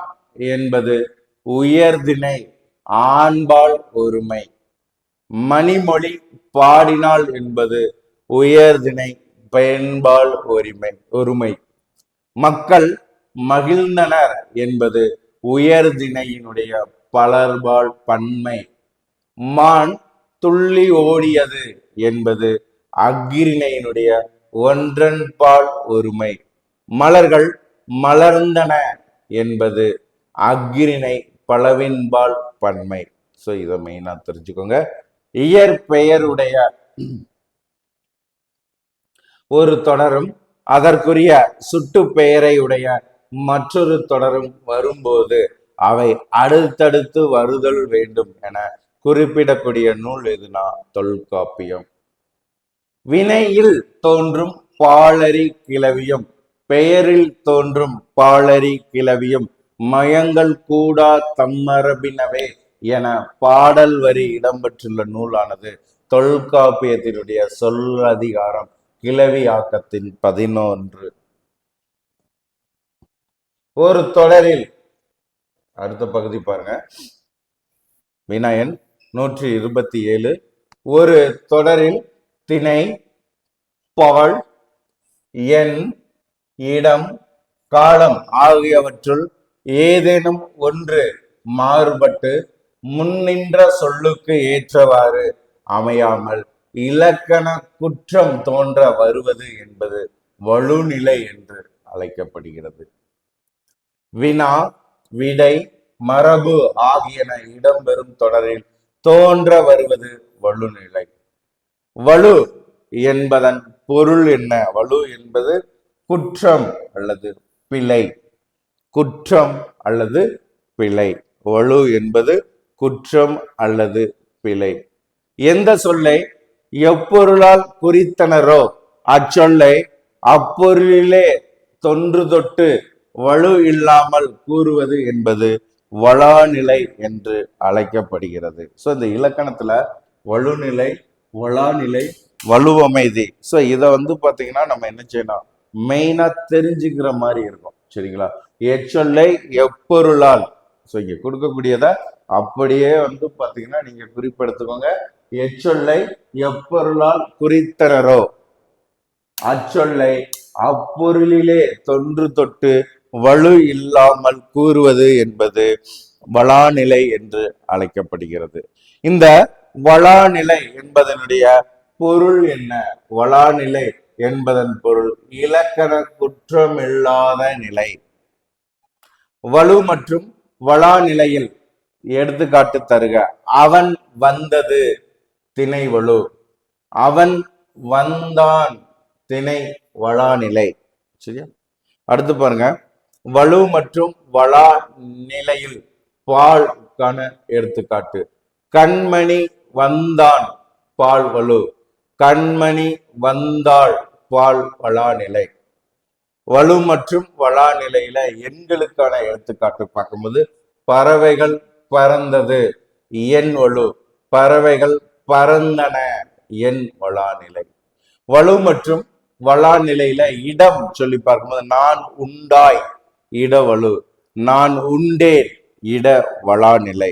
என்பது உயர்திணை ஆண்பால் ஒருமை. மணிமொழி பாடினாள் என்பது உயர்திணை பெண்பால் ஒருமை. மக்கள் மகிழ்ந்தனர் என்பது உயர்திணையினுடைய பலர்பால் பன்மை. மான் துள்ளி ஓடியது என்பது அஃறிணையினுடைய ஒன்றன்பால் ஒருமை. மலர்கள் மலர்ந்தன என்பது அஃறிணை பலவின்பால் பன்மை. ஸோ இதை மெயினா தெரிஞ்சுக்கோங்க. இயற்பெயருடைய ஒரு தொடரும் அதற்குரிய சுட்டு பெயரை உடைய மற்றொரு தொடரும் வரும்போது அவை அடுத்தடுத்து வருதல் வேண்டும் என குறிப்பிடக்கூடிய நூல் எதுனா தொல்காப்பியம். வினையில் தோன்றும் பாலரி கிளவியும் பெயரில் தோன்றும் பாலரி கிளவியும் மயங்கள் கூடா தம்மரபினவே என பாடல் வரி இடம்பெற்றுள்ள நூலானது தொல்காப்பியத்தினுடைய சொல்லதிகாரம் கிளவி ஆக்கத்தின் 11. ஒரு தொடரில், அடுத்த பகுதி பாருங்க, வினயன் 127. ஒரு தொடரில் திணை, பால், எண், இடம், காலம் ஆகியவற்றுள் ஏதேனும் ஒன்று மாறுபட்டு முன்னின்ற சொல்லுக்கு ஏற்றவாறு அமையாமல் இலக்கண குற்றம் தோன்ற வருவது என்பது வலுநிலை என்று அழைக்கப்படுகிறது. வினா, விடை, மரபு ஆகியன இடம்பெறும் தொடரில் தோன்ற வருவது வலுநிலை. வலு என்பதன் பொருள் என்ன? வலு என்பது குற்றம் அல்லது பிழை. குற்றம் அல்லது பிழை. வலு என்பது குற்றம் அல்லது பிழை. எந்த சொல்லை எப்பொருளால் குறித்தனரோ அச்சொல்லை அப்பொருளிலே தொன்று தொட்டு வலு இல்லாமல் கூறுவது என்பது வளாநிலை என்று அழைக்கப்படுகிறது. ஸோ இந்த இலக்கணத்துல வலுநிலை, வளாநிலை, வலுவமைதி. ஸோ இதை பாத்தீங்கன்னா நம்ம என்ன செய்யணும், மெயினா தெரிஞ்சுக்கிற மாதிரி இருக்கும். சரிங்களா? எச்சொல்லை எப்பொருளால், ஸோ இங்க கொடுக்கக்கூடியத அப்படியே பாத்தீங்கன்னா நீங்க குறிப்பெடுத்துக்கோங்க. எச்சொல்லை எப்பொருளால் குறித்தனரோ அச்சொல்லை அப்பொருளிலே தொன்று தொட்டு வலு இல்லாமல் கூறுவது என்பது வளாநிலை என்று அழைக்கப்படுகிறது. இந்த வளாநிலை என்பதனுடைய பொருள் என்ன? வளாநிலை என்பதன் பொருள் இலக்கண குற்றமில்லாத நிலை. வலு மற்றும் வளாநிலையில் எடுத்துக்காட்டு தருக. அவன் வந்தது திணை வலு, அவன் வந்தான் திணை வளாநிலை. சரியா? அடுத்து பாருங்க, வலு மற்றும் வளா நிலையில் பால் காண எடுத்துக்காட்டு. கண்மணி வந்தான் பால் வலு, கண்மணி வந்தாள் பால் வளாநிலை. வலு மற்றும் வளாநிலையில எண்களுக்கான எடுத்துக்காட்டு பார்க்கும்போது, பறவைகள் பறந்தது எண் வலு, பறவைகள் பறந்தன எண் வளாநிலை. வலு மற்றும் வளாநிலையில இடம் சொல்லி பார்க்கும்போது, நான் உண்டாய் இடவலு, நான் உண்டேன் இட வளாநிலை.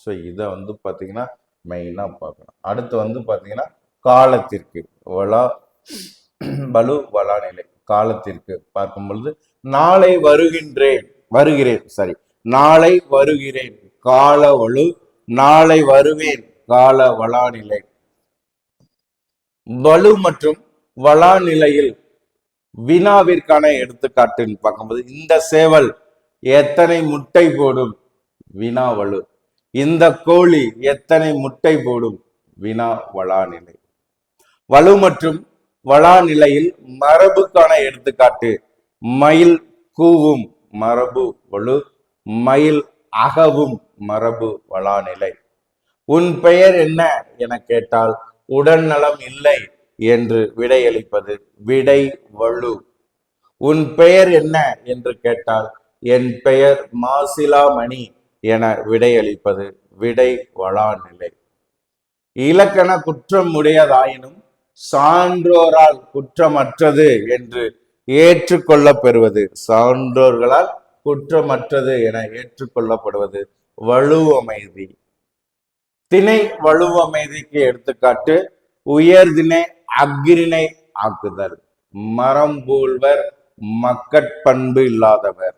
ஸோ இதை பாத்தீங்கன்னா மெயினா பார்க்கணும். அடுத்து பாத்தீங்கன்னா காலத்திற்கு வலு வளாநிலை. காலத்திற்கு பார்க்கும் பொழுது, நாளை வருகிறேன் சரி, நாளை வருகிறேன் கால வலு, நாளை வருவேன் கால வளாநிலை. வலு மற்றும் வளாநிலையில் வினாவிற்கான எடுத்துக்காட்டுன்னு பார்க்கும்போது, இந்த சேவல் எத்தனை முட்டை போடும் வினா வலு, இந்த கோழி எத்தனை முட்டை போடும் வினா வளாநிலை. வலு மற்றும் வளாநிலையில் மரபுக்கான எடுத்துக்காட்டு, மயில் கூவும் மரபு வலு, மயில் அகவும் மரபு வளாநிலை. உன் பெயர் என்ன என கேட்டால் உடல் நலம் இல்லை என்று விடையளிப்பது விடை வலு. உன் பெயர் என்ன என்று கேட்டால் என் பெயர் மாசிலாமணி என விடையளிப்பது விடை வளாநிலை. இலக்கண குற்றம் உடையதாயினும் சான்றோரால் குற்றமற்றது என்று ஏற்றுக்கொள்ளப் பெறுவது, சான்றோர்களால் குற்றமற்றது என ஏற்றுக்கொள்ளப்படுவது வலுவமைதி. திணை வலுவமைதிக்கு எடுத்துக்காட்டு, உயர்திணை அஃறிணை ஆக்குதல், மரம் போல்வர் மக்கட்பண்பு இல்லாதவர்.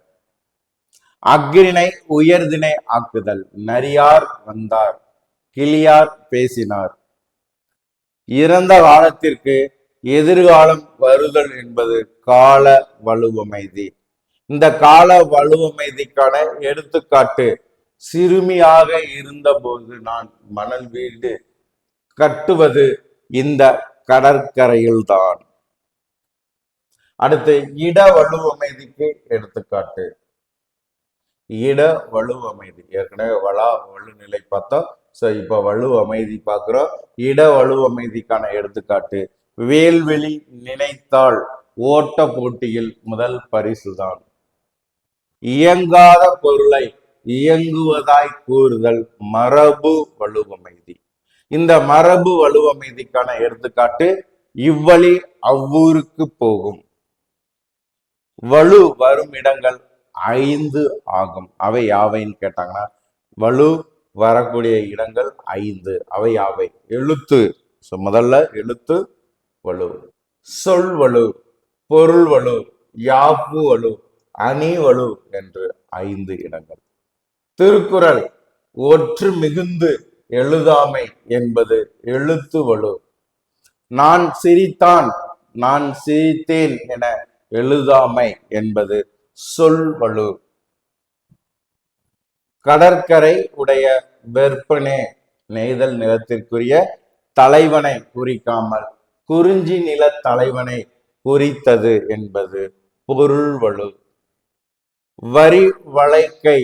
அஃறிணை உயர்திணை ஆக்குதல், நரியார் வந்தார், கிளியார் பேசினார். இறந்த காலத்திற்கு எதிர்காலம் வருதல் என்பது கால வலுவமைதி. இந்த கால வலுவமைதிக்கான எடுத்துக்காட்டு, சிறுமியாக இருந்தபோது நான் மணல் வீடு கட்டுவது இந்த கடற்கரையில்தான். அடுத்து இட வலுவமைதிக்கு எடுத்துக்காட்டு, இட வலுவமைதி. ஏற்கனவே வலுநிலை பார்த்தோம். ஸோ இப்போ வலுவமைதி பார்க்கிறோம். இட வலுவமைதிக்கான எடுத்துக்காட்டு, வேல்வெளி நினைத்தால் ஓட்ட போட்டியில் முதல் பரிசுதான். இயங்காத பொருளை இயங்குவதாய் கூறுதல் மரபு வலுவமைதி. இந்த மரபு வலுவமைதிக்கான எடுத்துக்காட்டு, இவ்வழி அவ்வூருக்கு போகும். வலு வரும் இடங்கள் 5 ஆகும். அவை யாவைன்னு கேட்டாங்கன்னா, வலு வரக்கூடிய இடங்கள் 5. அவை யாவை? எழுத்து. முதல்ல எழுத்து வலு, சொல் வலு, பொருள் வலு, யாப்பு வலு, அணி வலு என்று 5 இடங்கள். திருக்குறள் ஒற்று மிகுந்து எழுதாமை என்பது எழுத்து வலு. நான் சிரித்தான், நான் சிரித்தேன் என எழுதாமை என்பது சொல் வலு. கடற்கரை உடைய வெற்பனே நெய்தல் நிலத்திற்குரிய தலைவனை குறிக்காமல் குறிஞ்சி நில தலைவனை குறித்தது என்பது பொருள் வலு. வரி வளைக்கை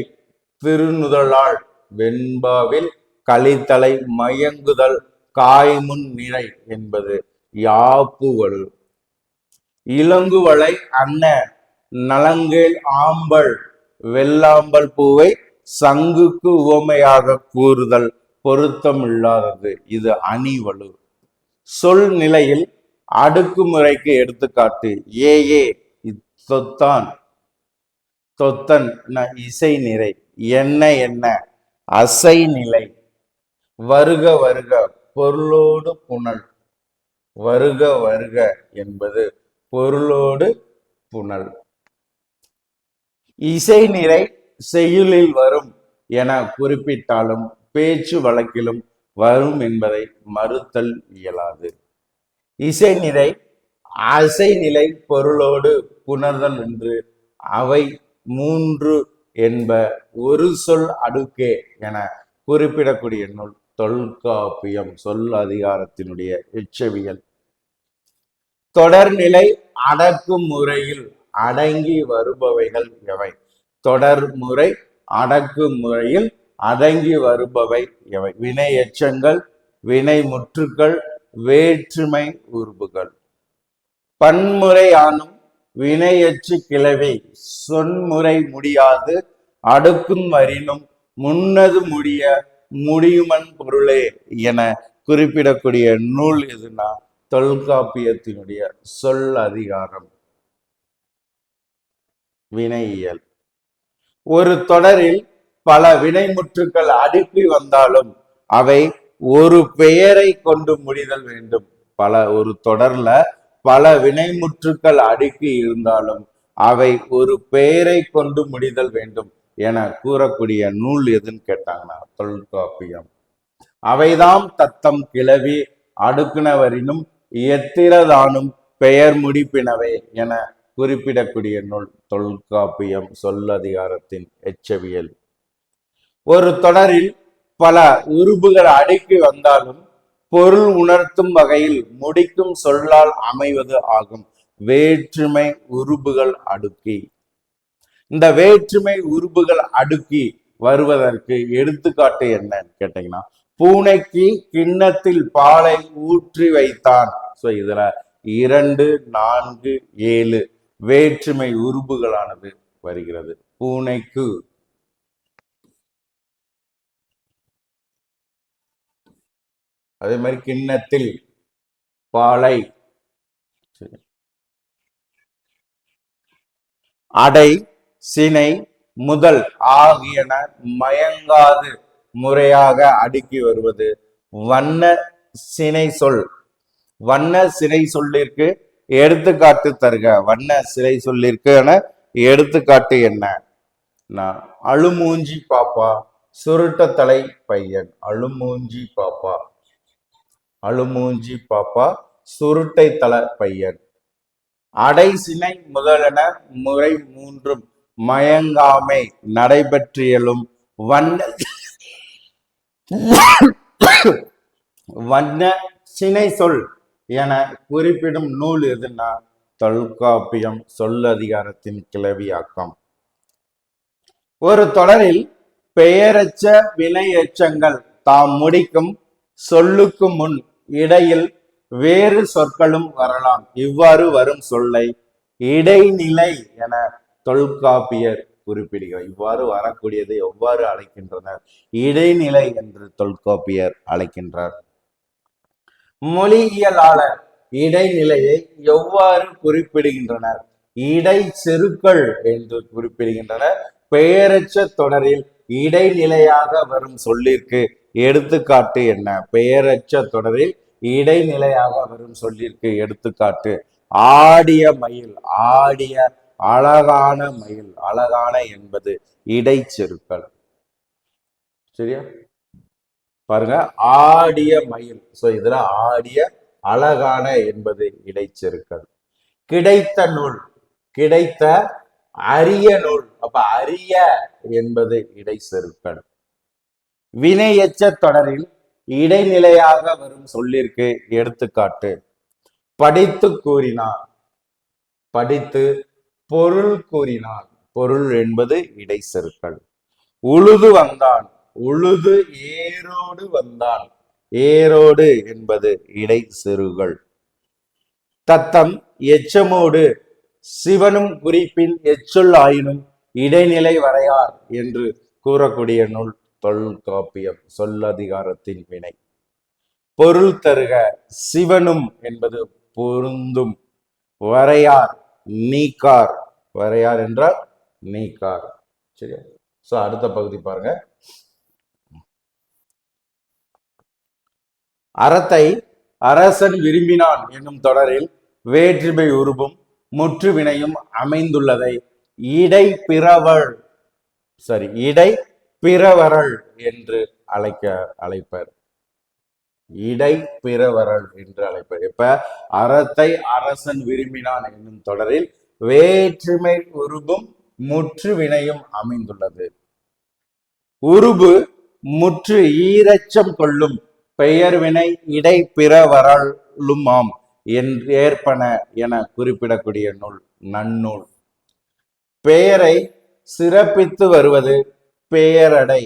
திருநுதலாள் வெண்பாவில் கலித்தலை மயங்குதல் காய்முன் நிறை என்பது யாப்பு வலு. இளங்குவளை அன்ன நலங்கேல் ஆம்பல் வெள்ளாம்பல் பூவை சங்குக்கு உவமையாக கூறுதல் பொருத்தமில்லாதது. இது அணிவலு. சொல் நிலையில் அடுக்குமுறைக்கு எடுத்துக்காட்டு. ஏ தொத்தான், தொத்தன் இசை நிறை. என்ன என்ன அசை நிலை. வருக வருக பொருளோடு புனல். வருக வருக என்பது பொருளோடு புனல். இசை நிறை செய்யுளில் வரும் என குறிப்பிட்டாலும் பேச்சு வழக்கிலும் வரும் என்பதை மறுத்தல் இயலாது. இசை நிறை அசை நிலை பொருளோடு புணர்தல் என்று அவை மூன்று என்ப ஒரு சொல் அடுக்கே என குறிப்பிடக்கூடிய நூல் தொல்காப்பியம். சொல் அதிகாரத்தினுடைய எச்சவியல். தொடர்நிலை அடக்குமுறையில் அடங்கி வருபவைகள் எவை? தொடர்முறை அடக்குமுறையில் அடங்கி வருபவை எவை? வினை எச்சங்கள், வினை முற்றுக்கள், வேற்றுமை உருபுகள். பன்முறையானும் வினையச்சு கிளவி சொன்முறை முடியாது அடுக்கும் வரினும் முன்னது முடியுமன் பொருளே என குறிப்பிடக்கூடிய நூல் எதுனா தொல்காப்பியத்தினுடைய சொல் அதிகாரம். வினையியல். ஒரு தொடரில் பல வினைமுற்றுக்கள் அடுக்கி வந்தாலும் அவை ஒரு பெயரை கொண்டு முடிதல் வேண்டும். ஒரு தொடர்ல பல வினைமுற்றுக்கள் அடுக்கி இருந்தாலும் அவை ஒரு பெயரை கொண்டு முடிதல் வேண்டும் என கூறக்கூடிய நூல் எதுன்னு கேட்டாங்கன்னா தொல்காப்பியம். அவைதாம் தத்தம் கிளவி அடுக்குனவரினும் எத்திரதானும் பெயர் முடிப்பினவை என குறிப்பிடக்கூடிய நூல் தொல்காப்பியம். சொல்லதிகாரத்தின் எச்சவியல். ஒரு தொடரில் பல உருபுகள் அடுக்கி வந்தாலும் பொருள் உணர்த்தும் வகையில் முடிக்கும் சொல்லால் அமைவது ஆகும். வேற்றுமை உருபுகள் அடுக்கி. இந்த வேற்றுமை உருபுகள் அடுக்கி வருவதற்கு எடுத்துக்காட்டு என்னன்னு கேட்டீங்கன்னா, பூனைக்கு கிண்ணத்தில் பாலை ஊற்றி வைத்தான். சோ இதுல 2, 4, 7 வேற்றுமை உருபுகளானது வருகிறது. பூனைக்கு, அதே மாதிரி கிண்ணத்தில் பாலை, அடை, சினை, முதல் ஆகியன மயங்காது முறையாக அடுக்கி வருவது. வண்ண சினை சொல். வண்ண சினை சொல்லிற்கு எடுத்துக்காட்டு தருக. வண்ண சிறை சொல்லிற்கு என எடுத்துக்காட்டு என்ன? அழுமூஞ்சி பாப்பா, சுருட்ட தலை பையன். அழுமூஞ்சி பாப்பா, அழுமூஞ்சி பாப்பா, சுருட்டை தலை பையன். அடை, சினை முதலென முறை மூன்றும் மயங்காமை நடைபெற்றியலும் வண்ண வண்ண சினை சொல் என குறிப்பிடும் நூல் எதுனா தொல்காப்பியம். சொல்லதிகாரத்தின் கிளவியாக்கம். ஒரு தொடரில் பெயரச்ச வினை எச்சங்கள் தாம் முடிக்கும் சொல்லுக்கு முன் இடையில் வேறு சொற்களும் வரலாம். இவ்வாறு வரும் சொல்லை இடைநிலை என தொல்காப்பியர் குறிப்பிடுகிறார். இவ்வாறு வரக்கூடியதை எவ்வாறு அழைக்கின்றனர்? இடைநிலை என்று தொல்காப்பியர் அழைக்கின்றார். மொழியியலாளர் இடைநிலையை எவ்வாறு குறிப்பிடுகின்றனர்? இடை செருக்கள் என்று குறிப்பிடுகின்றனர். பெயரச்ச தொடரில் இடைநிலையாக வரும் சொல்லிற்கு எடுத்துக்காட்டு என்ன? பெயரச்ச தொடரில் இடைநிலையாக வரும் சொல்லிற்கு எடுத்துக்காட்டு ஆடிய மயில். ஆடிய, அழகான மயில். அழகான என்பது இடைச்செருக்கள். சரியா? பாருங்க, ஆடிய மயில். சோ இதுல ஆடிய, அழகான என்பது இடைச்செருக்கள். கிடைத்த நூல். கிடைத்த, அரிய நூல். அப்ப அரிய என்பது இடைச்செருக்கள். வினையெச்ச தொடரில் இடைநிலையாக வரும் சொல்லிற்கு எடுத்துக்காட்டு படித்து கூறினார். படித்து பொருள் கூறினார். பொருள் என்பது இடைச்செருக்கள். உழுது வந்தான். உழுது ஏரோடு வந்தான். ஏரோடு என்பது இடைச்செருகள். தத்தம் எச்சமோடு சிவனும் குறிப்பின் எச்சொல் ஆயினும் இடைநிலை வரையார் என்று கூறக்கூடிய நூல் தொல்காப்பியம். சொல்லதிகாரத்தின் வினை. பொருள் தருக சிவனும் என்பது பொருந்தும். வரையார் நீக்கார். வரையார் என்றால் நீக்கார். சரியா? சோ அடுத்த பகுதி பாருங்க. அறத்தை அரசன் விரும்பினான் என்னும் தொடரில் வேற்றுமை உருவும் முற்று வினையும் அமைந்துள்ளதை இடை பிறவரல் என்று அழைப்பர். இடை பிறவரல் என்று அழைப்பர். இப்ப அறத்தை அரசன் விரும்பினான் என்னும் தொடரில் வேற்றுமை உருவும் முற்று வினையும் அமைந்துள்ளது. உருபு முற்று ஈரச்சம் கொள்ளும் பெயர் வினை இடை பிறவரலுமாம் ஏற்பன என குறிப்பிடக்கூடிய நூல் நன்னூல். பெயரை சிறப்பித்து வருவது பெயரடை.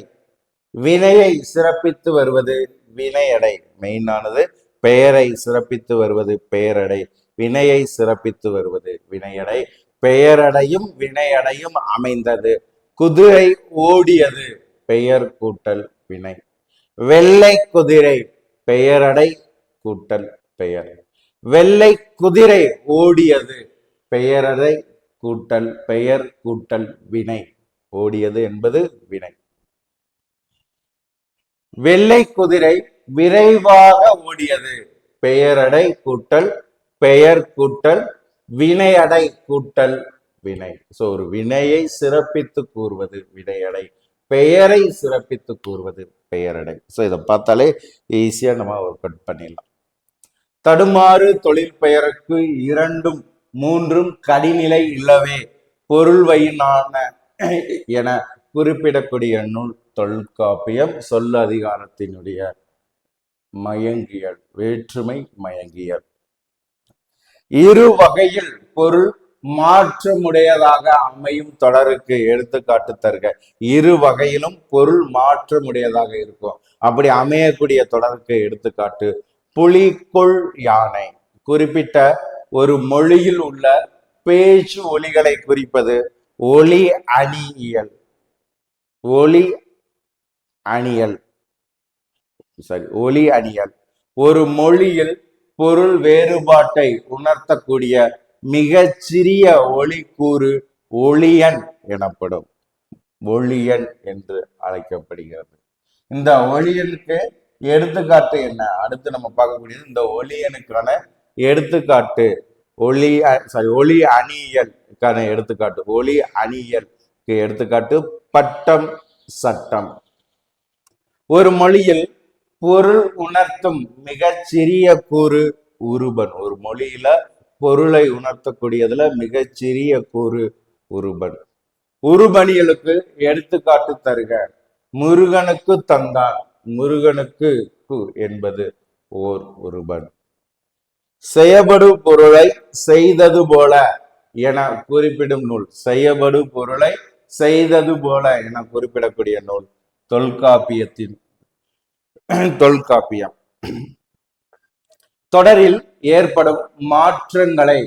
வினையை சிறப்பித்து வருவது வினையடை. மெயினானது பெயரை சிறப்பித்து வருவது பெயரடை, வினையை சிறப்பித்து வருவது வினையடை. பெயரடையும் வினையடையும் அமைந்தது. குதிரை ஓடியது பெயர் கூட்டல் வினை. வெள்ளை குதிரை பெயரடை கூட்டல் பெயர். வெள்ளை குதிரை ஓடியது பெயரடை கூட்டல் பெயர் கூட்டல் வினை. ஓடியது என்பது வினை. வெள்ளை குதிரை விரைவாக ஓடியது பெயரடை கூட்டல் பெயர் கூட்டல் வினையடை கூட்டல் வினை. சோ ஒரு வினையை சிறப்பித்து கூறுவது வினையடை, பெயரை சிறப்பித்து கூறுவது பெயரடை. சோ இதை பார்த்தாலே ஈஸியா நம்ம ஒர்க் அவுட் பண்ணிடலாம். தடுமாறு தொழில் பெயருக்கு 2 3 கடிநிலை இல்லவே பொருள் வயினான என குறிப்பிடக்கூடிய நூல் தொல்காப்பியம். சொல்ல அதிகாரத்தினுடைய மயங்கியல், வேற்றுமை மயங்கியல். இரு வகையில் பொருள் மாற்றமுடையதாக அமையும் தொடருக்கு எடுத்துக்காட்டு தருக. இரு வகையிலும் பொருள் மாற்றமுடையதாக இருக்கும். அப்படி அமையக்கூடிய தொடருக்கு எடுத்துக்காட்டு புலிகொள் யானை. குறிப்பிட்ட ஒரு மொழியில் உள்ள பேச்சு ஒலிகளை குறிப்பது ஒலி அணியியல். ஒலி அணியல் ஒலி அணியல். ஒரு மொழியில் பொருள் வேறுபாட்டை உணர்த்தக்கூடிய மிகச் சிறிய ஒலி கூறு ஒளியன் எனப்படும். ஒளியன் என்று அழைக்கப்படுகிறது. இந்த ஒளியனுக்கு எடுத்துக்காட்டு என்ன? அடுத்து நம்ம பார்க்கக்கூடியது இந்த ஒளியனுக்கான எடுத்துக்காட்டு. ஒளி அணியலுக்கான எடுத்துக்காட்டு. ஒளி அணியலுக்கு எடுத்துக்காட்டு பட்டம் சட்டம். ஒரு மொழியில் பொருள் உணர்த்தும் மிகச் சிறிய கூறு உருபன். ஒரு மொழியில பொருளை உணர்த்தக்கூடியதுல மிகச்சிறிய கூறு உருபன். உருபணியலுக்கு எடுத்துக்காட்டு தருக. முருகனுக்கு தந்தான். முருகனுக்கு என்பது ஓர் உருபன். செயபடு பொருளை செய்தது போல என குறிப்பிடும் நூல். செய்யபடு பொருளை செய்தது போல என குறிப்பிடக்கூடிய நூல் தொல்காப்பியம். தொடரில் ஏற்படும் மாற்றங்களை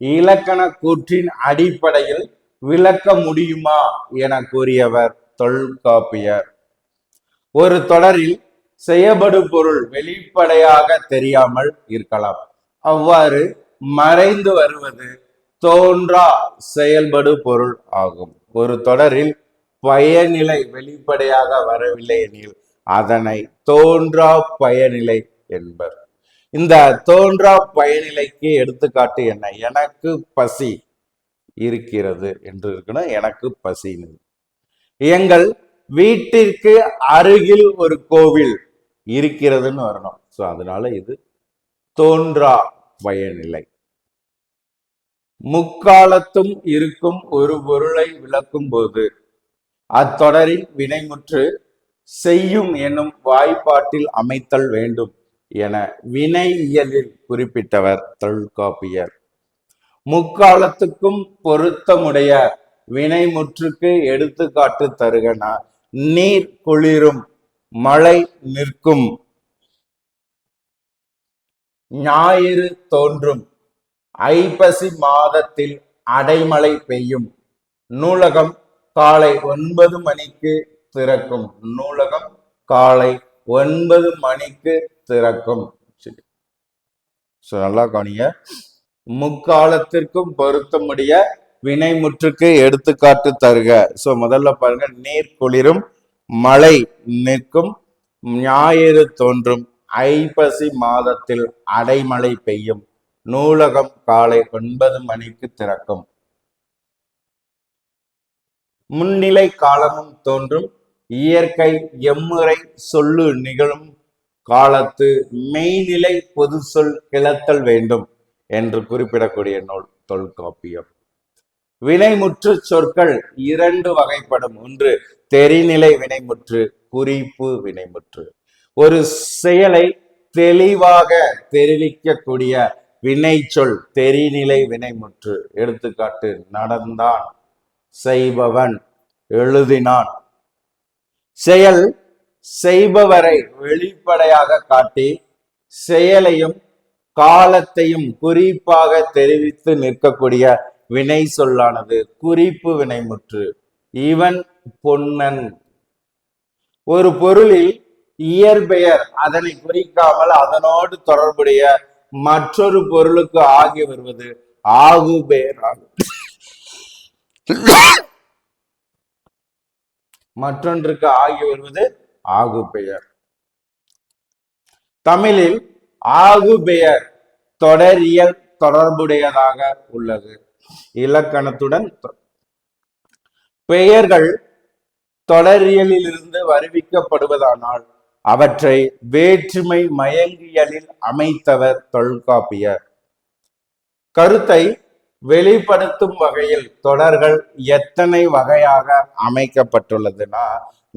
இலக்கண கூற்றின் அடிப்படையில் விளக்க முடியுமா என கூறியவர் தொல்காப்பியர். ஒரு தொடரில் செயபடு பொருள் வெளிப்படையாக தெரியாமல் இருக்கலாம். அவ்வாறு மறைந்து வருவது தோன்றா செயல்படு பொருள் ஆகும். ஒரு தொடரில் பயனிலை வெளிப்படையாக வரவில்லை எனில் அதனை தோன்றா பயனிலை என்பர். இந்த தோன்றா பயனிலைக்கு எடுத்துக்காட்டு என்ன? எனக்கு பசி இருக்கிறது என்று இருக்கணும். எனக்கு பசின்னு. எங்கள் வீட்டிற்கு அருகில் ஒரு கோவில் இருக்கிறதுன்னு வரணும். சோ அதனால இது தோன்றா பயனிலை. முக்காலத்தும் இருக்கும் ஒரு பொருளை விளக்கும் போது அத்தொடரில் வினைமுற்று செய்யும் என்னும் வாய்ப்பாட்டில் அமைத்தல் வேண்டும் என வினையியலில் குறிப்பிட்டவர் தொல்காப்பியர். முக்காலத்துக்கும் பொருத்தமுடைய வினைமுற்றுக்கு எடுத்துக்காட்டு தருகனா நீர் குளிரும், மழை நிற்கும், ஞாயிறு தோன்றும், ஐப்பசி மாதத்தில் அடைமழை பெய்யும், நூலகம் காலை 9 மணிக்கு திறக்கும். நூலகம் காலை 9 மணிக்கு திறக்கும். நல்லா கவனிங்க. முக்காலத்திற்கும் பொருத்தமுடைய வினைமுற்றுக்கு எடுத்துக்காட்டு தருக. சோ முதல்ல பாருங்க, நீர் குளிரும், மழை நிற்கும், ஞாயிறு தோன்றும், ஐப்பசி மாதத்தில் அடைமழை பெய்யும், நூலகம் காலை 9 மணிக்கு திறக்கும். முன்னிலை காலமும் தோன்றும், இயற்கை எம்முறை சொல்லு நிகழும் காலத்து மெய்நிலை பொது சொல் கிளத்தல் வேண்டும் என்று குறிப்பிடக்கூடிய நூல் தொல்காப்பியம். வினைமுற்று சொற்கள் 2 வகைப்படும். ஒன்று தெரிநிலை வினைமுற்று, குறிப்பு வினைமுற்று. ஒரு செயலை தெளிவாக தெரிவிக்கக்கூடிய வினை சொல் தெரிநிலை வினைமுற்று. எடுத்துக்காட்டு, நடந்தான், செய்பவன், எழுதினான். செயல் செய்பவரை வெளிப்படையாக காட்டி செயலையும் காலத்தையும் குறிப்பாக தெரிவித்து நிற்கக்கூடிய வினை சொல்லானது குறிப்பு வினைமுற்று. இவன் பொன்னன். ஒரு பொருளில் இயற்பெயர் அதனை குறிக்காமல் அதனோடு தொடர்புடைய மற்றொரு பொருளுக்கு ஆகி வருவது ஆகு பெயர் ஆகும். மற்றொன்றுக்கு ஆகி வருவது ஆகு பெயர். தமிழில் ஆகு பெயர் தொடரியல் தொடர்புடையதாக உள்ளது. இலக்கணத்துடன் பெயர்கள் தொடரியலிலிருந்து வருவிக்கப்படுவதானால் அவற்றை வேற்றுமை மயங்கியலில் அமைத்தவர் தொல்காப்பியர். கருத்தை வெளிப்படுத்தும் வகையில் தொடர்கள் எத்தனை வகையாக அமைக்கப்பட்டுள்ளதுன்னா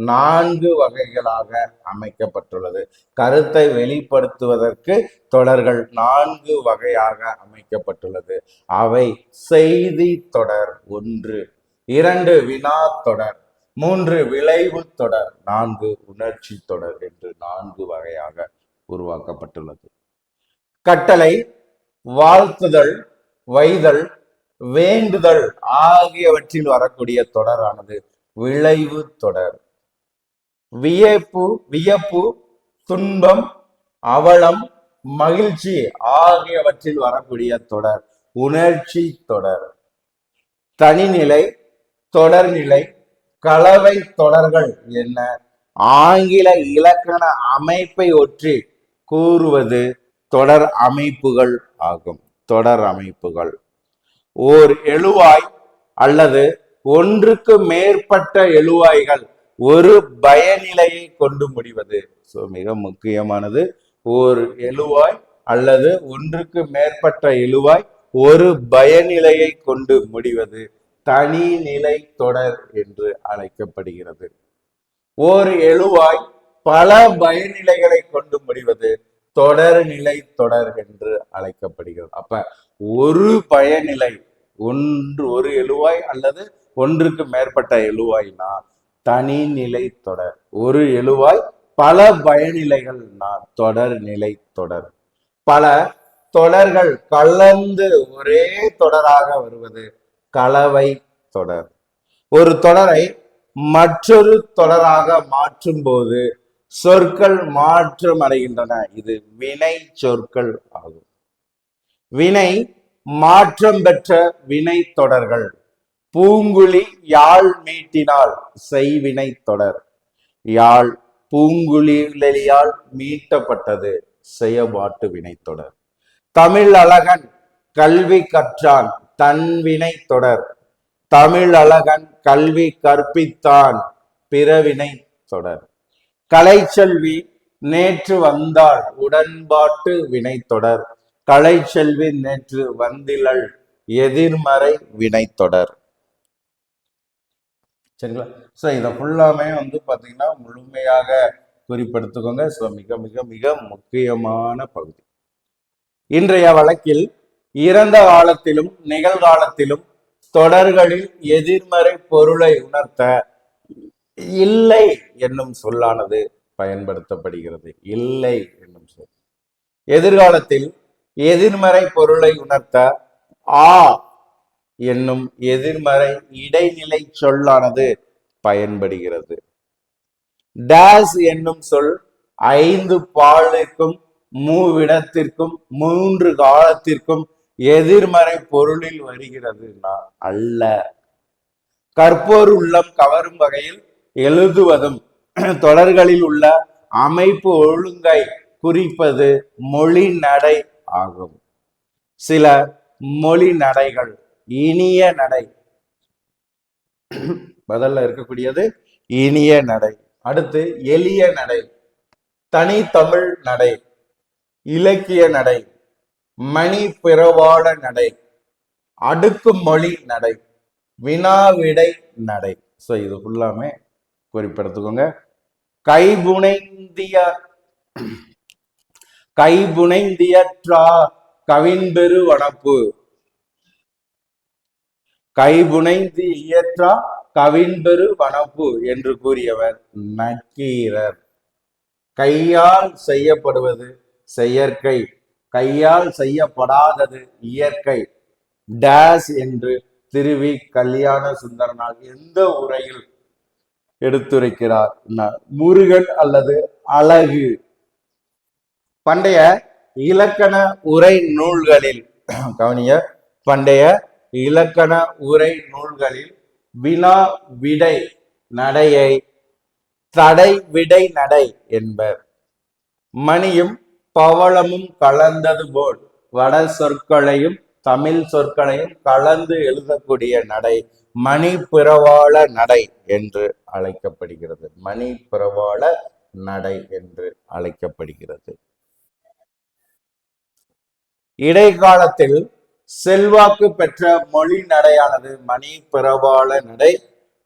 4 வகைகளாக அமைக்கப்பட்டுள்ளது. கருத்தை வெளிப்படுத்துவதற்கு தொடர்கள் 4 வகையாக அமைக்கப்பட்டுள்ளது. அவை செய்தி தொடர் 1, 2 வினா தொடர், 3 விளைவு தொடர், 4 உணர்ச்சி தொடர் என்று 4 வகையாக உருவாக்கப்பட்டுள்ளது. கட்டளை, வாழ்த்துதல், வைதல், வேண்டுதல் ஆகியவற்றில் வரக்கூடிய தொடரானது விளைவு தொடர். வியப்பு, துன்பம், அவலம், மகிழ்ச்சி ஆகியவற்றில் வரக்கூடிய தொடர் உணர்ச்சி தொடர். தனிநிலை, தொடர்நிலை, கலவை தொடர்கள் என்ன ஆங்கில இலக்கண அமைப்பை ஒற்றி கூறுவது தொடர் அமைப்புகள் ஆகும். தொடர் அமைப்புகள் ஓர் எழுவாய் அல்லது ஒன்றுக்கு மேற்பட்ட எழுவாய்கள் ஒரு பயனிலையை கொண்டு முடிவது. மிக முக்கியமானது. ஓர் எழுவாய் அல்லது ஒன்றுக்கு மேற்பட்ட எழுவாய் ஒரு பயனிலையை கொண்டு முடிவது தனிநிலை தொடர் என்று அழைக்கப்படுகிறது. ஓர் எழுவாய் பல பயனிலைகளை கொண்டு முடிவது தொடர்நிலை தொடர் என்று அழைக்கப்படுகிறது. அப்ப ஒரு பயனிலை ஒரு எழுவாய் அல்லது ஒன்றுக்கு மேற்பட்ட எழுவாய்னா தனிநிலை தொடர். ஒரு எழுவாய் பல பயனிலைகள்னா தொடர்நிலை தொடர். பல தொடர்கள் கலந்து ஒரே தொடராக வருவது கலவை தொடர். ஒரு தொடரை மற்றொரு தொடராக மாற்றும் போது சொற்கள் மாற்றம் அடைகின்றன. இது வினை சொற்கள் ஆகும். வினை மாற்றம் பெற்ற வினை தொடர்கள். பூங்குழி யாழ் மீட்டினால் செய்வினை தொடர். யாழ் பூங்குழலியால் மீட்டப்பட்டது செயபாட்டு வினை தொடர். தமிழ் அழகன் கல்வி கற்றான் தன்வினை தொடர். தமிழ் அழகன் கல்வி கற்பித்தான் பிறவினை தொடர். கலைச்செல்வி நேற்று வந்தாள் உடன்பாட்டு வினை தொடர். கலைச்செல்வி நேற்று வந்திலள் எதிர்மறை வினை தொடர். சரிங்களா? சோ இதை ஃபுல்லாமே பாத்தீங்கன்னா முழுமையாக குறிப்பெடுத்துக்கோங்க. சோ மிக மிக மிக முக்கியமான பகுதி. இன்றைய வழக்கில் இறந்த காலத்திலும் நிகழ்காலத்திலும் தொடர்களில் எதிர்மறை பொருளை உணர்த்த இல்லை என்னும் சொல்லானது பயன்படுத்தப்படுகிறது. இல்லை என்னும் சொல். எதிர்காலத்தில் எதிர்மறை பொருளை உணர்த்த ஆ என்னும் எதிர்மறை இடைநிலை சொல்லானது பயன்படுகிறது. டேஸ் என்னும் சொல் 5 பாலிற்கும் மூவிடத்திற்கும் 3 காலத்திற்கும் எதிர்மறை பொருளில் வருகிறதுனா அல்ல. கற்போர் உள்ளம் கவரும் வகையில் எழுதுவதும் தொடர்களில் உள்ள அமைப்பு ஒழுங்கை குறிப்பது மொழி நடை ஆகும். சில மொழி நடைகள் இனிய நடை, பதில இருக்கக்கூடியது இனிய நடை. அடுத்து எளிய நடை, தனித்தமிழ் நடை, இலக்கிய நடை, மணி பிறவாள நடை, அடுக்கு மொழி நடை, வினாவிடை நடை. சோ இது ஃபுல்லாமே குறிப்பெடுத்துக்கோங்க. கைபுனைந்தியற்றா கவின்பெரு வனப்பு, கைபுனைந்து இயற்றா கவின்பெரு வனப்பு என்று கூறியவர் நக்கீரர். கையால் செய்யப்படுவது செயற்கை, கையால் செய்யப்படாதது இயற்கை டேஸ் என்று திருவி கல்யாண சுந்தரனார் எந்த உரையில் எடுத்துரைக்கிறார்? முருகன் அல்லது அழகு. பண்டைய இலக்கண உரை நூல்களில் கவனிய, பண்டைய இலக்கண உரை நூல்களில் வினா விடை நடையை தடை விடை நடை என்பர். மணியும் பவளமும் கலந்தது போல் வட சொற்களையும் தமிழ் சொற்களையும் கலந்து எழுதக்கூடிய நடை மணி பிறவாள நடை என்று அழைக்கப்படுகிறது. மணி பிறவாள நடை என்று அழைக்கப்படுகிறது. இடைக்காலத்தில் செல்வாக்கு பெற்ற மொழி நடையானது மணி பிறவாள நடை.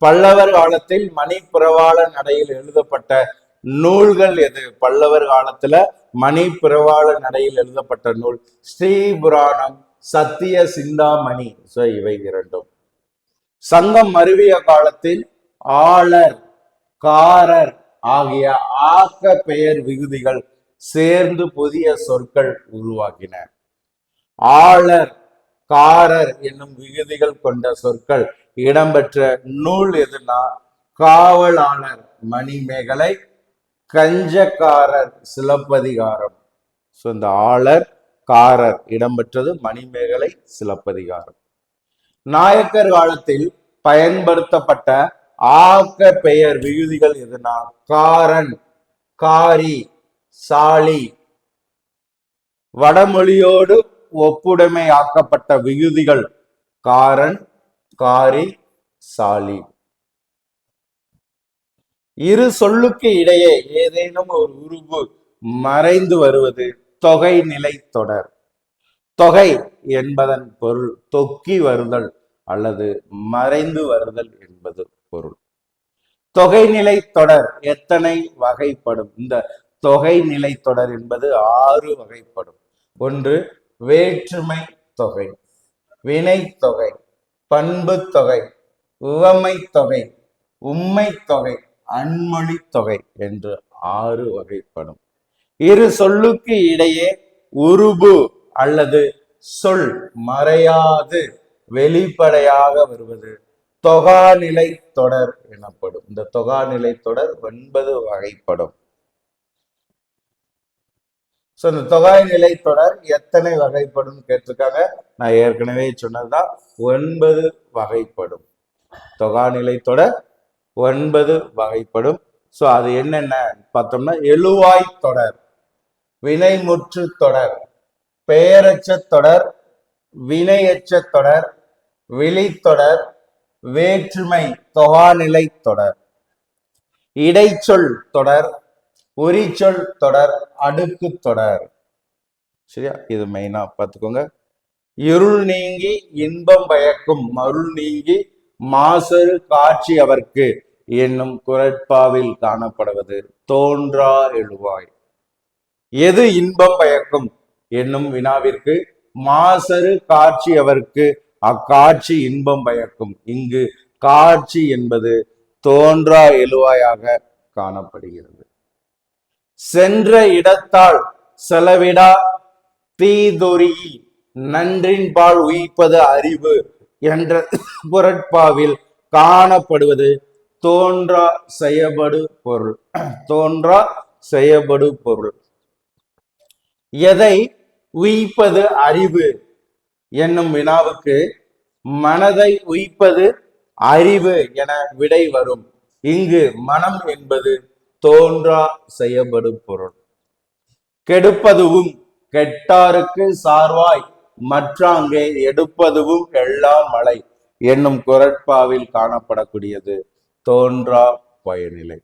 பல்லவர் காலத்தில் மணி பிறவாள நடையில் எழுதப்பட்ட நூல்கள் எது? பல்லவர் காலத்துல மணி பிறவாள நடையில் எழுதப்பட்ட நூல் ஸ்ரீபுராணம், சத்திய சிந்தாமணி. சோ இவை இரண்டும். சங்கம் மருவிய காலத்தில் ஆளர், காரர் ஆகிய ஆக்க பெயர் விகுதிகள் சேர்ந்து புதிய சொற்கள் உருவாக்கின. ஆளர், காரர் என்னும் விகுதிகள் கொண்ட சொற்கள் இடம்பெற்ற நூல் எதுனா காவலாளர் மணிமேகலை, கஞ்சக்காரர் சிலப்பதிகாரம். சோ இந்த ஆளர், காரர் இடம்பெற்றது மணிமேகலை, சிலப்பதிகாரம். நாயக்கர் காலத்தில் பயன்படுத்தப்பட்ட ஆக்க பெயர் விகுதிகள் எதுனா காரன், காரி, சாலி. வடமொழியோடு ஒப்புடைமை ஆக்கப்பட்ட விகுதிகள் காரன், காரி, சாலி. இரு சொல்லுக்கு இடையே ஏதேனும் ஒரு உருவு மறைந்து வருவது தொகை நிலை தொடர். தொகை என்பதன் பொருள் தொக்கி வருதல் அல்லது மறைந்து வருதல் என்பது பொருள். தொகைநிலை தொடர் எத்தனை வகைப்படும்? இந்த தொகைநிலை தொடர் என்பது 6 வகைப்படும். ஒன்று வேற்றுமை தொகை, வினை தொகை, பண்பு தொகை, உவமை தொகை, உம்மை தொகை, அன்மொழி தொகை என்று 6 வகைப்படும். இரு சொல்லுக்கு இடையே உருபு அல்லது சொல் மறையாது வெளிப்படையாக வருவது தொகாநிலை தொடர் எனப்படும். இந்த தொகாநிலை தொடர் 9 வகைப்படும். இந்த தொகாநிலை தொடர் எத்தனை வகைப்படும் கேட்டிருக்காங்க. நான் ஏற்கனவே சொன்னதுதான் 9 வகைப்படும். தொகாநிலை தொடர் 9 வகைப்படும். சோ அது என்னென்ன பார்த்தோம்னா எழுவாய் தொடர், வினைமுற்று தொடர், பெயரச்ச தொடர், வினையச்ச தொடர், விழித்தொடர், வேற்றுமை தொகாநிலை தொடர், இடைச்சொல் தொடர், உரிச்சொல் தொடர், அடுக்கு தொடர். சரியா? இது மெயினா பார்த்துக்கோங்க. இருள் நீங்கி இன்பம் பயக்கும் மருள் நீங்கி மாசரு காட்சி அவர்க்கு என்னும் குரட்பாவில் காணப்படுவது தோன்றா எழுவாய். எது இன்பம் பயக்கும் என்னும் வினாவிற்கு மாசரு காட்சி அவர்க்கு அக்காட்சி இன்பம் பயக்கும். இங்கு காட்சி என்பது தோன்றா எழுவாயாக காணப்படுகிறது. சென்ற இடத்தால் செலவிடா தீதொரி நன்றின்பால் உயிப்பது அறிவு என்ற குரட்பாவில் காணப்படுவது தோன்றா செயபடு பொருள். தோன்றா செயபடு பொருள். எதை உய்ப்பது அறிவு என்னும் வினாவுக்கு மனதை உய்ப்பது அறிவு என விடை வரும். இங்கு மனம் என்பது தோன்றா செயபடு பொருள். கெடுப்பதுவும் கெட்டாருக்கு சார்வாய் மற்றாங்கே எடுப்பதுவும் எல்லாம் மழை என்னும் குரட்பாவில் காணப்படக்கூடியது தோன்றா பயனிலை.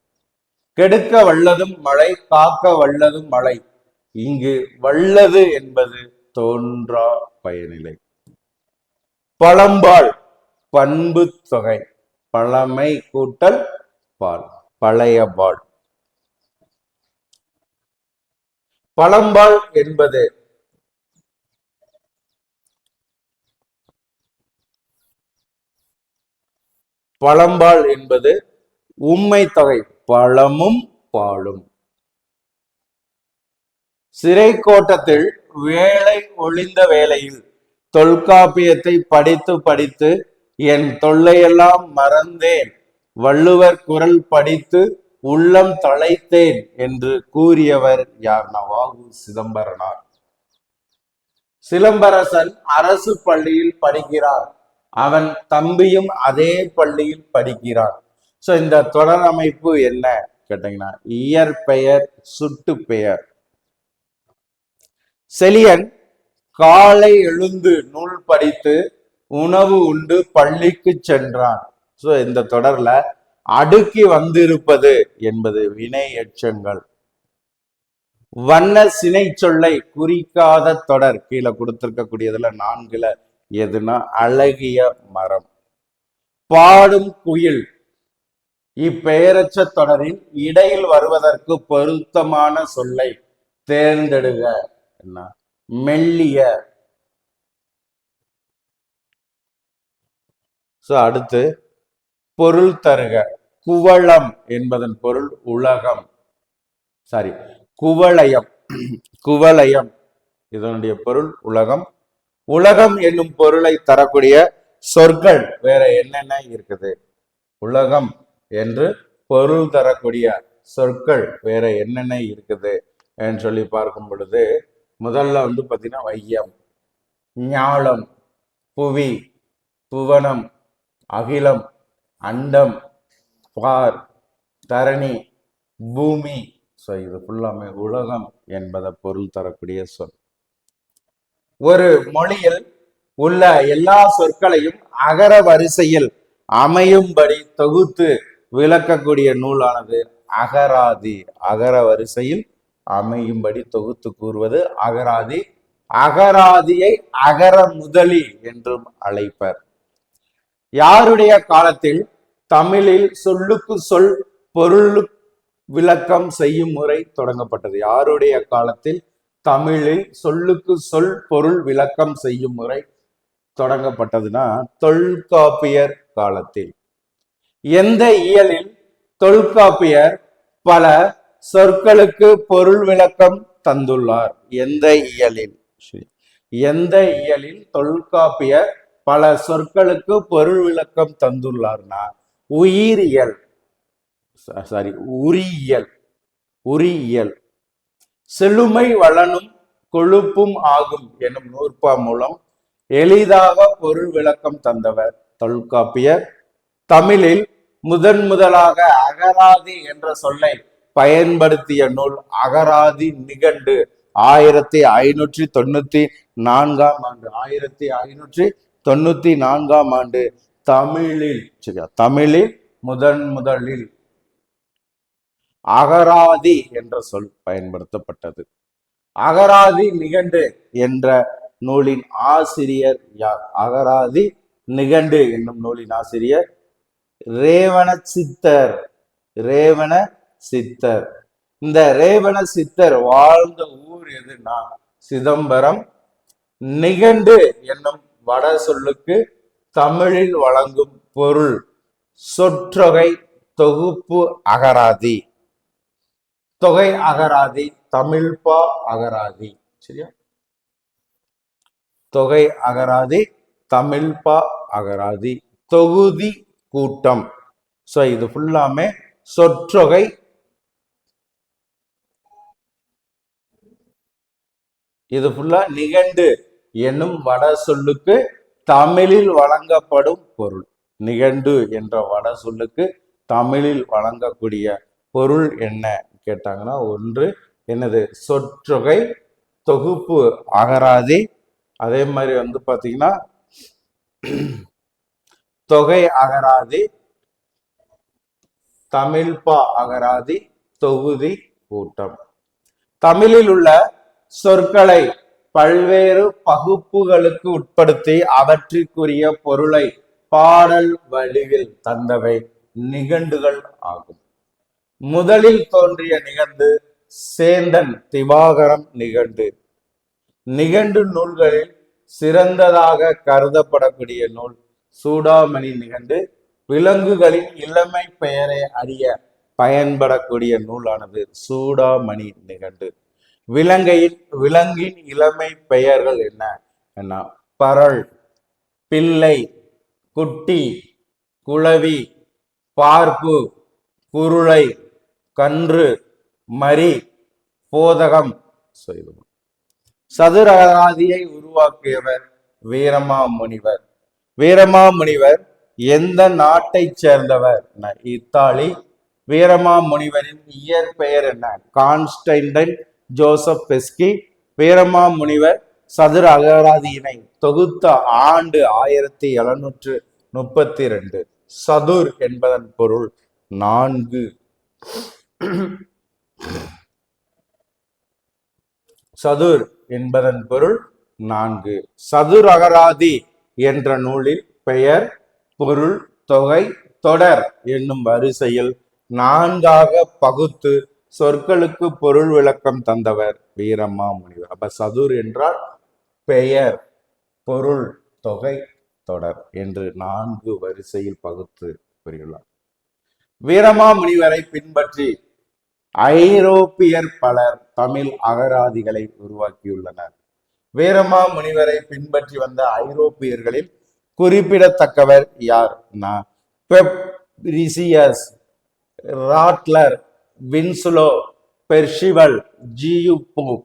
கெடுக்க வல்லதும் மழை, காக்க வல்லதும் மழை. இங்கு வல்லது என்பது தோன்றா பயனிலை. பழம்பால் பண்பு தொகை. பழமை கூட்டல் பால், பழைய பால். பழம்பால் என்பது பழம்பால் என்பது உம்மை தொகை, பழமும் பாலும். சிறை கோட்டத்தில் வேலை ஒளிந்த வேளையில் தொல்காப்பியத்தை படித்து படித்து என் தொல்லையெல்லாம் மறந்தேன், வள்ளுவர் குரல் படித்து உள்ளம் தழைத்தேன் என்று கூறியவர் யார்னா வாகு சிதம்பரனார். சிலம்பரசன் அரசு பள்ளியில் படிக்கிறார், அவன் தம்பியும் அதே பள்ளியில் படிக்கிறான். சோ இந்த தொடர் அமைப்பு என்ன கேட்டீங்கன்னா இயற்பெயர் சுட்டு பெயர். செலியன் காலை எழுந்து நூல் படித்து உணவு உண்டு பள்ளிக்கு சென்றான். சோ இந்த தொடர்ல அடுக்கி வந்திருப்பது என்பது வினை எச்சங்கள். வண்ண சினை சொல்லை குறிக்காத தொடர் கீழே கொடுத்திருக்கக்கூடியதுல 4ல எதுனா அழகிய மரம். பாடும் குயில் இப்பெயரச்ச தொடரில் இடையில் வருவதற்கு பொருத்தமான சொல்லை தேர்ந்தெடுக. என்ன? மெல்லிய. அடுத்து பொருள் தருக. குவளம் என்பதன் பொருள் உலகம். குவளையம். குவளையம் இதனுடைய பொருள் உலகம். உலகம் என்னும் பொருளை தரக்கூடிய சொற்கள் வேற என்னென்ன இருக்குது? உலகம் என்று பொருள் தரக்கூடிய சொற்கள் வேற என்னென்ன இருக்குது என்று சொல்லி பார்க்கும் பொழுது முதல்ல பாத்தீங்கன்னா வையம், ஞாலம், புவி, புவனம், அகிலம், அண்டம், பார், தரணி, பூமி. இது ஃபுல்லாமே உலகம் என்பதை பொருள் தரக்கூடிய சொல். ஒரு மொழியில் உள்ள எல்லா சொற்களையும் அகர வரிசையில் அமையும்படி தொகுத்து விளக்கக்கூடிய நூலானது அகராதி. அகர வரிசையில் அமையும்படி தொகுத்து கூறுவது அகராதி. அகராதியை அகர முதலி என்றும் அழைப்பர். யாருடைய காலத்தில் தமிழில் சொல்லுக்கு சொல் பொருள் விளக்கம் செய்யும் முறை தொடங்கப்பட்டது? யாருடைய காலத்தில் தமிழில் சொல்லுக்கு சொல் பொருள் விளக்கம் செய்யும் முறை தொடங்கப்பட்டதுன்னா தொல்காப்பியர் காலத்தில். எந்த இயலில் தொல்காப்பியர் பல சொற்களுக்கு பொருள் விளக்கம் தந்துள்ளார்? எந்த இயலில் தொல்காப்பியர் பல சொற்களுக்கு பொருள் விளக்கம் தந்துள்ளார்னா உயிரியல். உரியியல். செழுமை வளனும் கொழுப்பும் ஆகும் எனும் நூற்பா மூலம் எளிதாக பொருள் விளக்கம் தந்தவர் தொல்காப்பியர். தமிழில் முதலாக அகராதி என்ற சொல்லை பயன்படுத்திய நூல் அகராதி நிகண்டு. 1594 ஆண்டு. 1594 ஆண்டு தமிழில் முதலில் அகராதி என்ற சொல் பயன்படுத்தப்பட்டது. அகராதி நிகண்டு என்ற நூலின் ஆசிரியர் யார்? அகராதி நிகண்டு என்னும் நூலின் ஆசிரியர் ரேவண சித்தர். இந்த ரேவண சித்தர் வாழ்ந்த ஊர் எதுனா சிதம்பரம். நிகண்டு என்னும் வட சொல்லுக்கு தமிழில் வழங்கும் பொருள் சொற்றொகை தொகுப்பு அகராதி. தொகை அகராதி, தமிழ்பா அகராதி. சரியா? தொகை அகராதி, தமிழ்பா அகராதி. தொகுதி கூட்டம். சோ இது ஃபுல்லாமே சொற்றொகை. இது ஃபுல்லா நிகண்டு என்னும் வட சொல்லுக்கு தமிழில் வழங்கப்படும் பொருள். நிகண்டு என்ற வட சொல்லுக்கு தமிழில் வழங்கக்கூடிய பொருள் என்ன கேட்டாங்கன்னா, ஒன்று என்னது, சொற்றொகை, தொகுப்பு அகராதி, அதே மாதிரி பாத்தீங்கன்னா தொகை அகராதி, தமிழ்பா அகராதி, தொகுதி கூட்டம். தமிழில் உள்ள சொற்களை பல்வேறு பகுப்புகளுக்கு உட்படுத்தி அவற்றிற்குரிய பொருளை பாடல் வடிவில் தந்தவை நிகண்டுகள் ஆகும். முதலில் தோன்றிய நிகண்டு சேந்தன் திவாகரம் நிகண்டு. நிகண்டு நூல்களில் சிறந்ததாக கருதப்படக்கூடிய நூல் சூடாமணி நிகண்டு. விலங்குகளின் இளமை பெயரை அறிய பயன்படக்கூடிய நூலானது சூடாமணி நிகண்டு. விலங்கின் இளமை பெயர்கள் என்ன? பரல், பிள்ளை, குட்டி, குளவி, பார்ப்பு, குருளை, கன்று, மரி, போதகம். சதுரகராதியை உருவாக்கியவர் வீரமாமுனிவர். வீரமாமுனிவர் எந்த நாட்டை சேர்ந்தவர்? இத்தாலி. வீரமாமுனிவரின் இயற்பெயர் என்ன? Constantine Joseph Beschi. வீரமாமுனிவர் சதுர அகராதியினை தொகுத்த ஆண்டு 1732. சதுர் என்பதன் பொருள் 4. சதுர் என்பதன் பொருள் 4. சதுர் அகராதி என்ற நூலில் பெயர், பொருள், தொகை, தொடர் என்னும் வரிசையில் 4ஆக பகுத்து சொற்களுக்கு பொருள் விளக்கம் தந்தவர் வீரமாமுனிவர். அப்ப சதுர் என்றால் பெயர், பொருள், தொகை, தொடர் என்று 4 வரிசையில் பகுத்து கூறியுள்ளார். வீரமாமுனிவரை பின்பற்றி ஐரோப்பியர் பலர் தமிழ் அகராதிகளை உருவாக்கியுள்ளனர். வீரமாமுனிவரை பின்பற்றி வந்த ஐரோப்பியர்களில் குறிப்பிடத்தக்கவர் யார்? பெப்ரிசியஸ், ராட்லர், வின்சுலோ, பெர்சிவல், ஜியு போப்.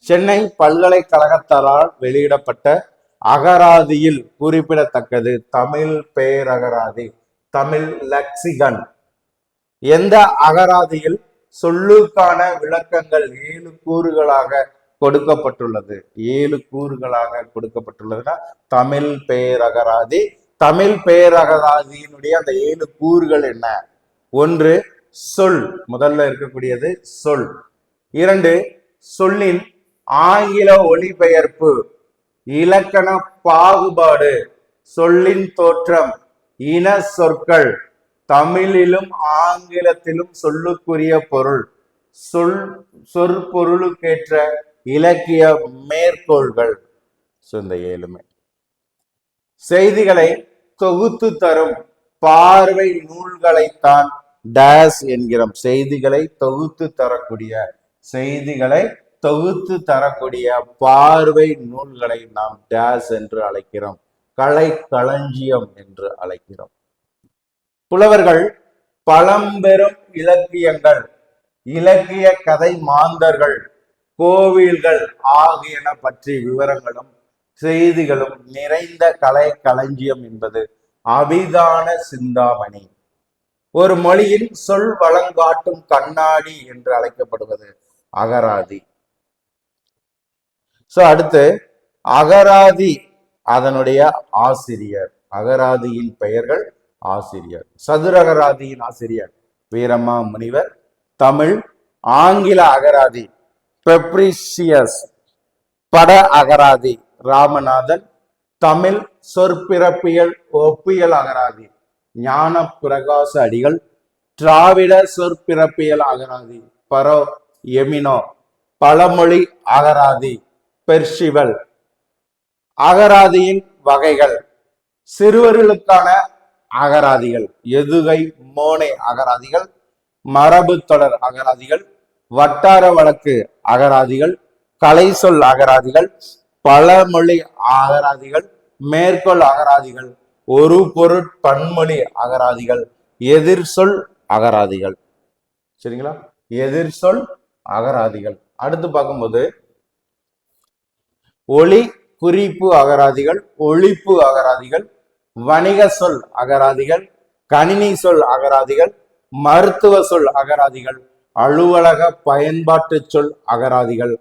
சென்னை பல்கலைக்கழகத்தால் வெளியிடப்பட்ட அகராதியில் குறிப்பிடத்தக்கது தமிழ் பேரகராதி, தமிழ் லெக்சிகன். எந்த அகராதியில் சொல்லுக்கான விளக்கங்கள் 7 கூறுகளாக கொடுக்கப்பட்டுள்ளது? 7 கூறுகளாக கொடுக்கப்பட்டுள்ளதுன்னா தமிழ் பேரகராதி. தமிழ் பேரகராதியினுடைய அந்த 7 கூறுகள் என்ன? 1 சொல், முதல்ல இருக்கக்கூடியது சொல். 2 சொல்லின் ஆங்கில ஒலிபெயர்ப்பு, இலக்கண பாகுபாடு, சொல்லின் தோற்றம், இன சொற்கள், தமிழிலும் ஆங்கிலத்திலும் சொல்லுக்குரிய பொருள், சொற்பொருளுக்கேற்ற இலக்கிய மேற்கோள்கள். இந்த 7மே செய்திகளை தொகுத்து தரும் பார்வை நூல்களைத்தான் டேஸ் என்கிறோம். செய்திகளை தொகுத்து தரக்கூடிய பார்வை நூல்களை நாம் டேஸ் என்று அழைக்கிறோம், கலை களஞ்சியம் என்று அழைக்கிறோம். புலவர்கள் பழம்பெரும் இலக்கியங்கள், இலக்கிய கதை மாந்தர்கள், கோவில்கள் ஆகியன பற்றி விவரங்களும் செய்திகளும் நிறைந்த கலை களஞ்சியம் என்பது அபிதான சிந்தாமணி. ஒரு மொழியின் சொல் வழங்காட்டும் கண்ணாடி என்று அழைக்கப்படுவது அகராதி. அடுத்து அகராதி, அதனுடைய ஆசிரியர். அகராதியின் பெயர்கள், ஆசிரியர். சதுரகராதியின் ஆசிரியர் வீரமாமுனிவர். தமிழ் ஆங்கில அகராதி பெப்ரிசியஸ். பட அகராதி ராமநாதன். தமிழ் சொற்பிறப்பியல் ஒப்பியல் அகராதி ஞான பிரகாச அடிகள். திராவிட சொற்பிறப்பியல் அகராதி பரோ எமினோ. பழமொழி அகராதி பெர்சிவல். அகராதியின் வகைகள்: சிறுவர்களுக்கான அகராதிகள், எதுகை மோனை அகராதிகள், மரபு தொடர் அகராதிகள், வட்டார வழக்கு அகராதிகள், கலை சொல் அகராதிகள், பழமொழி அகராதிகள், மேற்கோள் அகராதிகள், ஒரு பொருட் பன்மொழி அகராதிகள், எதிர் சொல் அகராதிகள். சரிங்களா? எதிர் சொல் அகராதிகள். அடுத்து பார்க்கும்போது ஒளி குறிப்பு அகராதிகள், ஒழிப்பு அகராதிகள், வணிக சொல் அகராதிகள், கணினி சொல் அகராதிகள், மருத்துவ சொல் அகராதிகள், அலுவலக பயன்பாட்டு சொல் அகராதிகள்,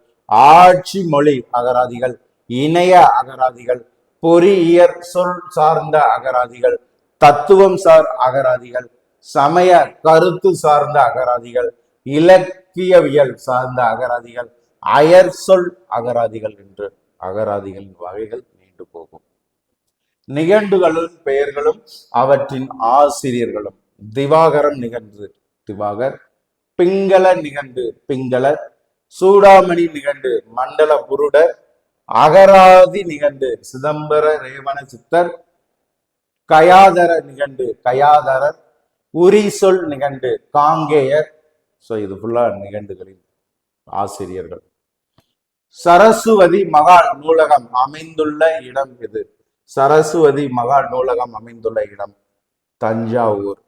ஆட்சி மொழி அகராதிகள், இணைய அகராதிகள், பொறியியற் சொல் சார்ந்த அகராதிகள், தத்துவம் சார் அகராதிகள், சமய கருத்து சார்ந்த அகராதிகள், இலக்கியவியல் சார்ந்த அகராதிகள், அயர் சொல் அகராதிகள் என்று அகராதிகளின் வகைகள் நீண்டு போகும். நிகண்டுகளும் பெயர்களும் அவற்றின் ஆசிரியர்களும். திவாகரம் நிகண்டு திவாகர், பிங்கள நிகண்டு பிங்களர், சூடாமணி நிகண்டு மண்டல புருடர், அகராதி நிகண்டு சிதம்பர ரேவண சித்தர், கயாதர நிகண்டு கயாதரர், உரி சொல் நிகண்டு காங்கேயர். சோ இது ஃபுல்லா நிகண்டுகளின் ஆசிரியர்கள். சரஸ்வதி மகால் நூலகம் அமைந்துள்ள இடம் எது? சரஸ்வதி மகால் நூலகம் அமைந்துள்ள இடம் தஞ்சாவூர்.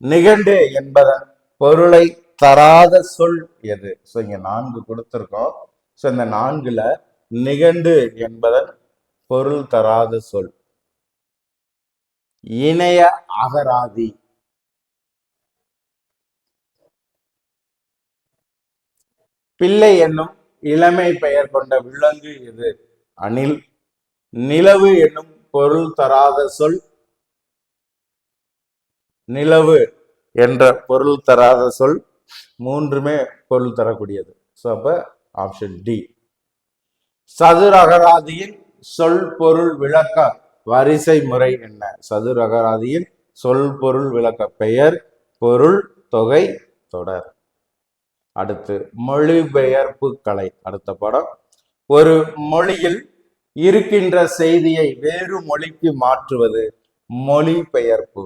நிகண்டு என்பதன் பொருளை தராத சொல் எது? சோ இங்க 4 கொடுத்திருக்கோம். சோ இந்த 4ல நிகண்டு என்பதன் பொருள் தராத சொல் இணைய அகராதி. பிள்ளை என்னும் இளமை பெயர் கொண்ட விலங்கு எது? அணில். நிலவு என்னும் பொருள் தராத சொல், நிலவு என்ற பொருள் தராத சொல் 3மே பொருள் தரக்கூடியது. சோ அப்ப ஆப்ஷன் டி. சதுர அகராதியின் சொல் பொருள் விளக்க வரிசை முறை என்ன? சதுர அகராதியின் சொல் பொருள் விளக்க பெயர், பொருள், தொகை, தொடர். அடுத்து மொழிபெயர்ப்பு கலை. அடுத்த படம். ஒரு மொழியில் இருக்கின்ற செய்தியை வேறு மொழிக்கு மாற்றுவது மொழிபெயர்ப்பு.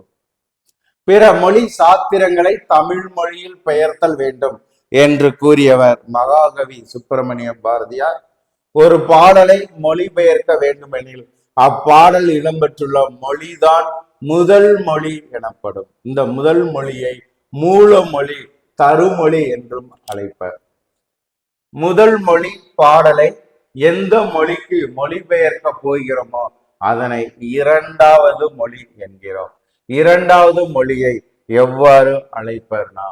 பிற மொழி சாத்திரங்களை தமிழ் மொழியில் பெயர்த்தல் வேண்டும் என்று கூறியவர் மகாகவி சுப்பிரமணிய பாரதியார். ஒரு பாடலை மொழிபெயர்க்க வேண்டுமெனில் அப்பாடல் இடம்பெற்றுள்ள மொழிதான் முதல் மொழி எனப்படும். இந்த முதல் மொழியை மூல மொழி, தருமொழி என்றும் அழைப்பர். முதல் மொழி பாடலை எந்த மொழிக்கு மொழிபெயர்க்க போகிறோமோ அதனை இரண்டாவது மொழி என்கிறோம். இரண்டாவது மொழியை எவ்வாறு அழைப்பர்னா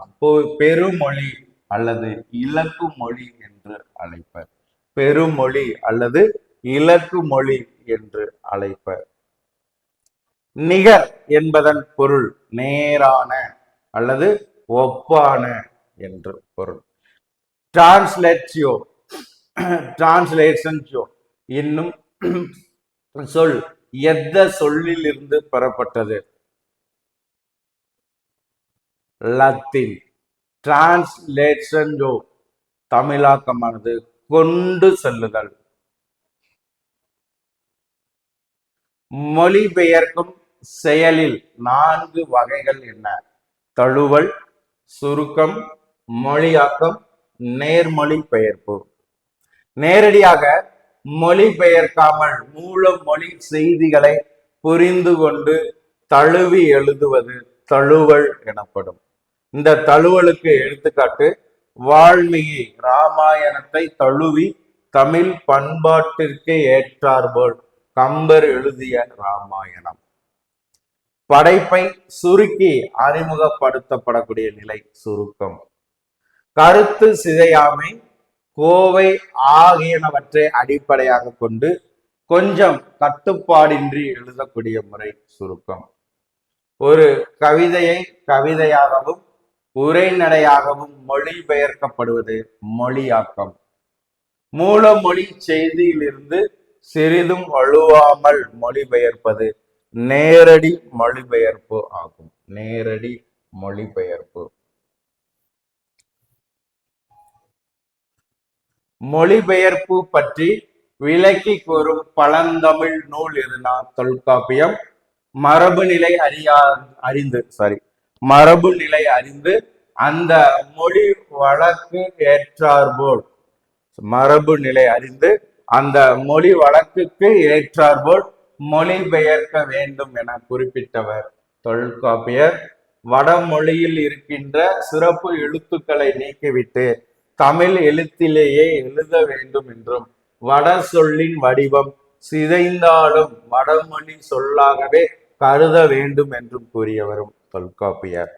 பெருமொழி அல்லது இலக்கு மொழி என்று அழைப்பர். பெருமொழி அல்லது இலக்கு மொழி என்று அழைப்பர். நிகர் என்பதன் பொருள் நேரான அல்லது ஒப்பான என்று பொருள். டிரான்ஸ்லேட்சியோ டிரான்ஸ்லேஷன்ஷோ என்னும் சொல் எந்த சொல்லில் இருந்து பெறப்பட்டது? லத்தீன். டிரான்ஸ்லேஷன்ஷோ தமிழாக்கமானது கொண்டு செல்லுதல். மொழிபெயர்க்கும் செயலில் 4 வகைகள் என்ன? தழுவல், சுருக்கம், மொழியாக்கம், நேர்மொழி பெயர்ப்பு. நேரடியாக மொழிபெயர்க்காமல் மூல மொழி செய்திகளை புரிந்து கொண்டு தழுவி எழுதுவது தழுவல் எனப்படும். இந்த தழுவலுக்கு எடுத்துக்காட்டு வால்மீகி ராமாயணத்தை தழுவி தமிழ் பண்பாட்டிற்கு ஏற்றாற்போல் கம்பர் எழுதிய ராமாயணம். படைப்பை சுருக்கி அறிமுகப்படுத்தப்படக்கூடிய நிலை சுருக்கம். கருத்து சிதையாமை, கோவை ஆகியனவற்றை அடிப்படையாக கொண்டு கொஞ்சம் கட்டுப்பாடின்றி எழுதக்கூடிய முறை சுருக்கம். ஒரு கவிதையை கவிதையாகவும் உரைநடையாகவும் மொழிபெயர்க்கப்படுவது மொழியாக்கம். மூல மொழி செய்தியிலிருந்து சிறிதும் வலுவாமல் மொழிபெயர்ப்பது நேரடி மொழிபெயர்ப்பு ஆகும். நேரடி மொழிபெயர்ப்பு. மொழிபெயர்ப்பு பற்றி விளக்கி கூறும் பழந்தமிழ் நூல் எதுனா தொல்காப்பியம். மரபு நிலை அறிந்து அந்த மொழி வழக்கு ஏற்றாற்போல் மரபு நிலை அறிந்து அந்த மொழி வழக்குக்கு ஏற்றாற்போல் மொழிபெயர்க்க வேண்டும் என குறிப்பிட்டவர் தொல்காப்பியர். வடமொழியில் இருக்கின்ற சிறப்பு எழுத்துக்களை நீக்கிவிட்டு தமிழ் எழுத்திலேயே எழுத வேண்டும் என்றும், வட சொல்லின் வடிவம் சிதைந்தாலும் வடமொழி சொல்லாகவே கருத வேண்டும் என்றும் கூறியவரும் தொல்காப்பியர்.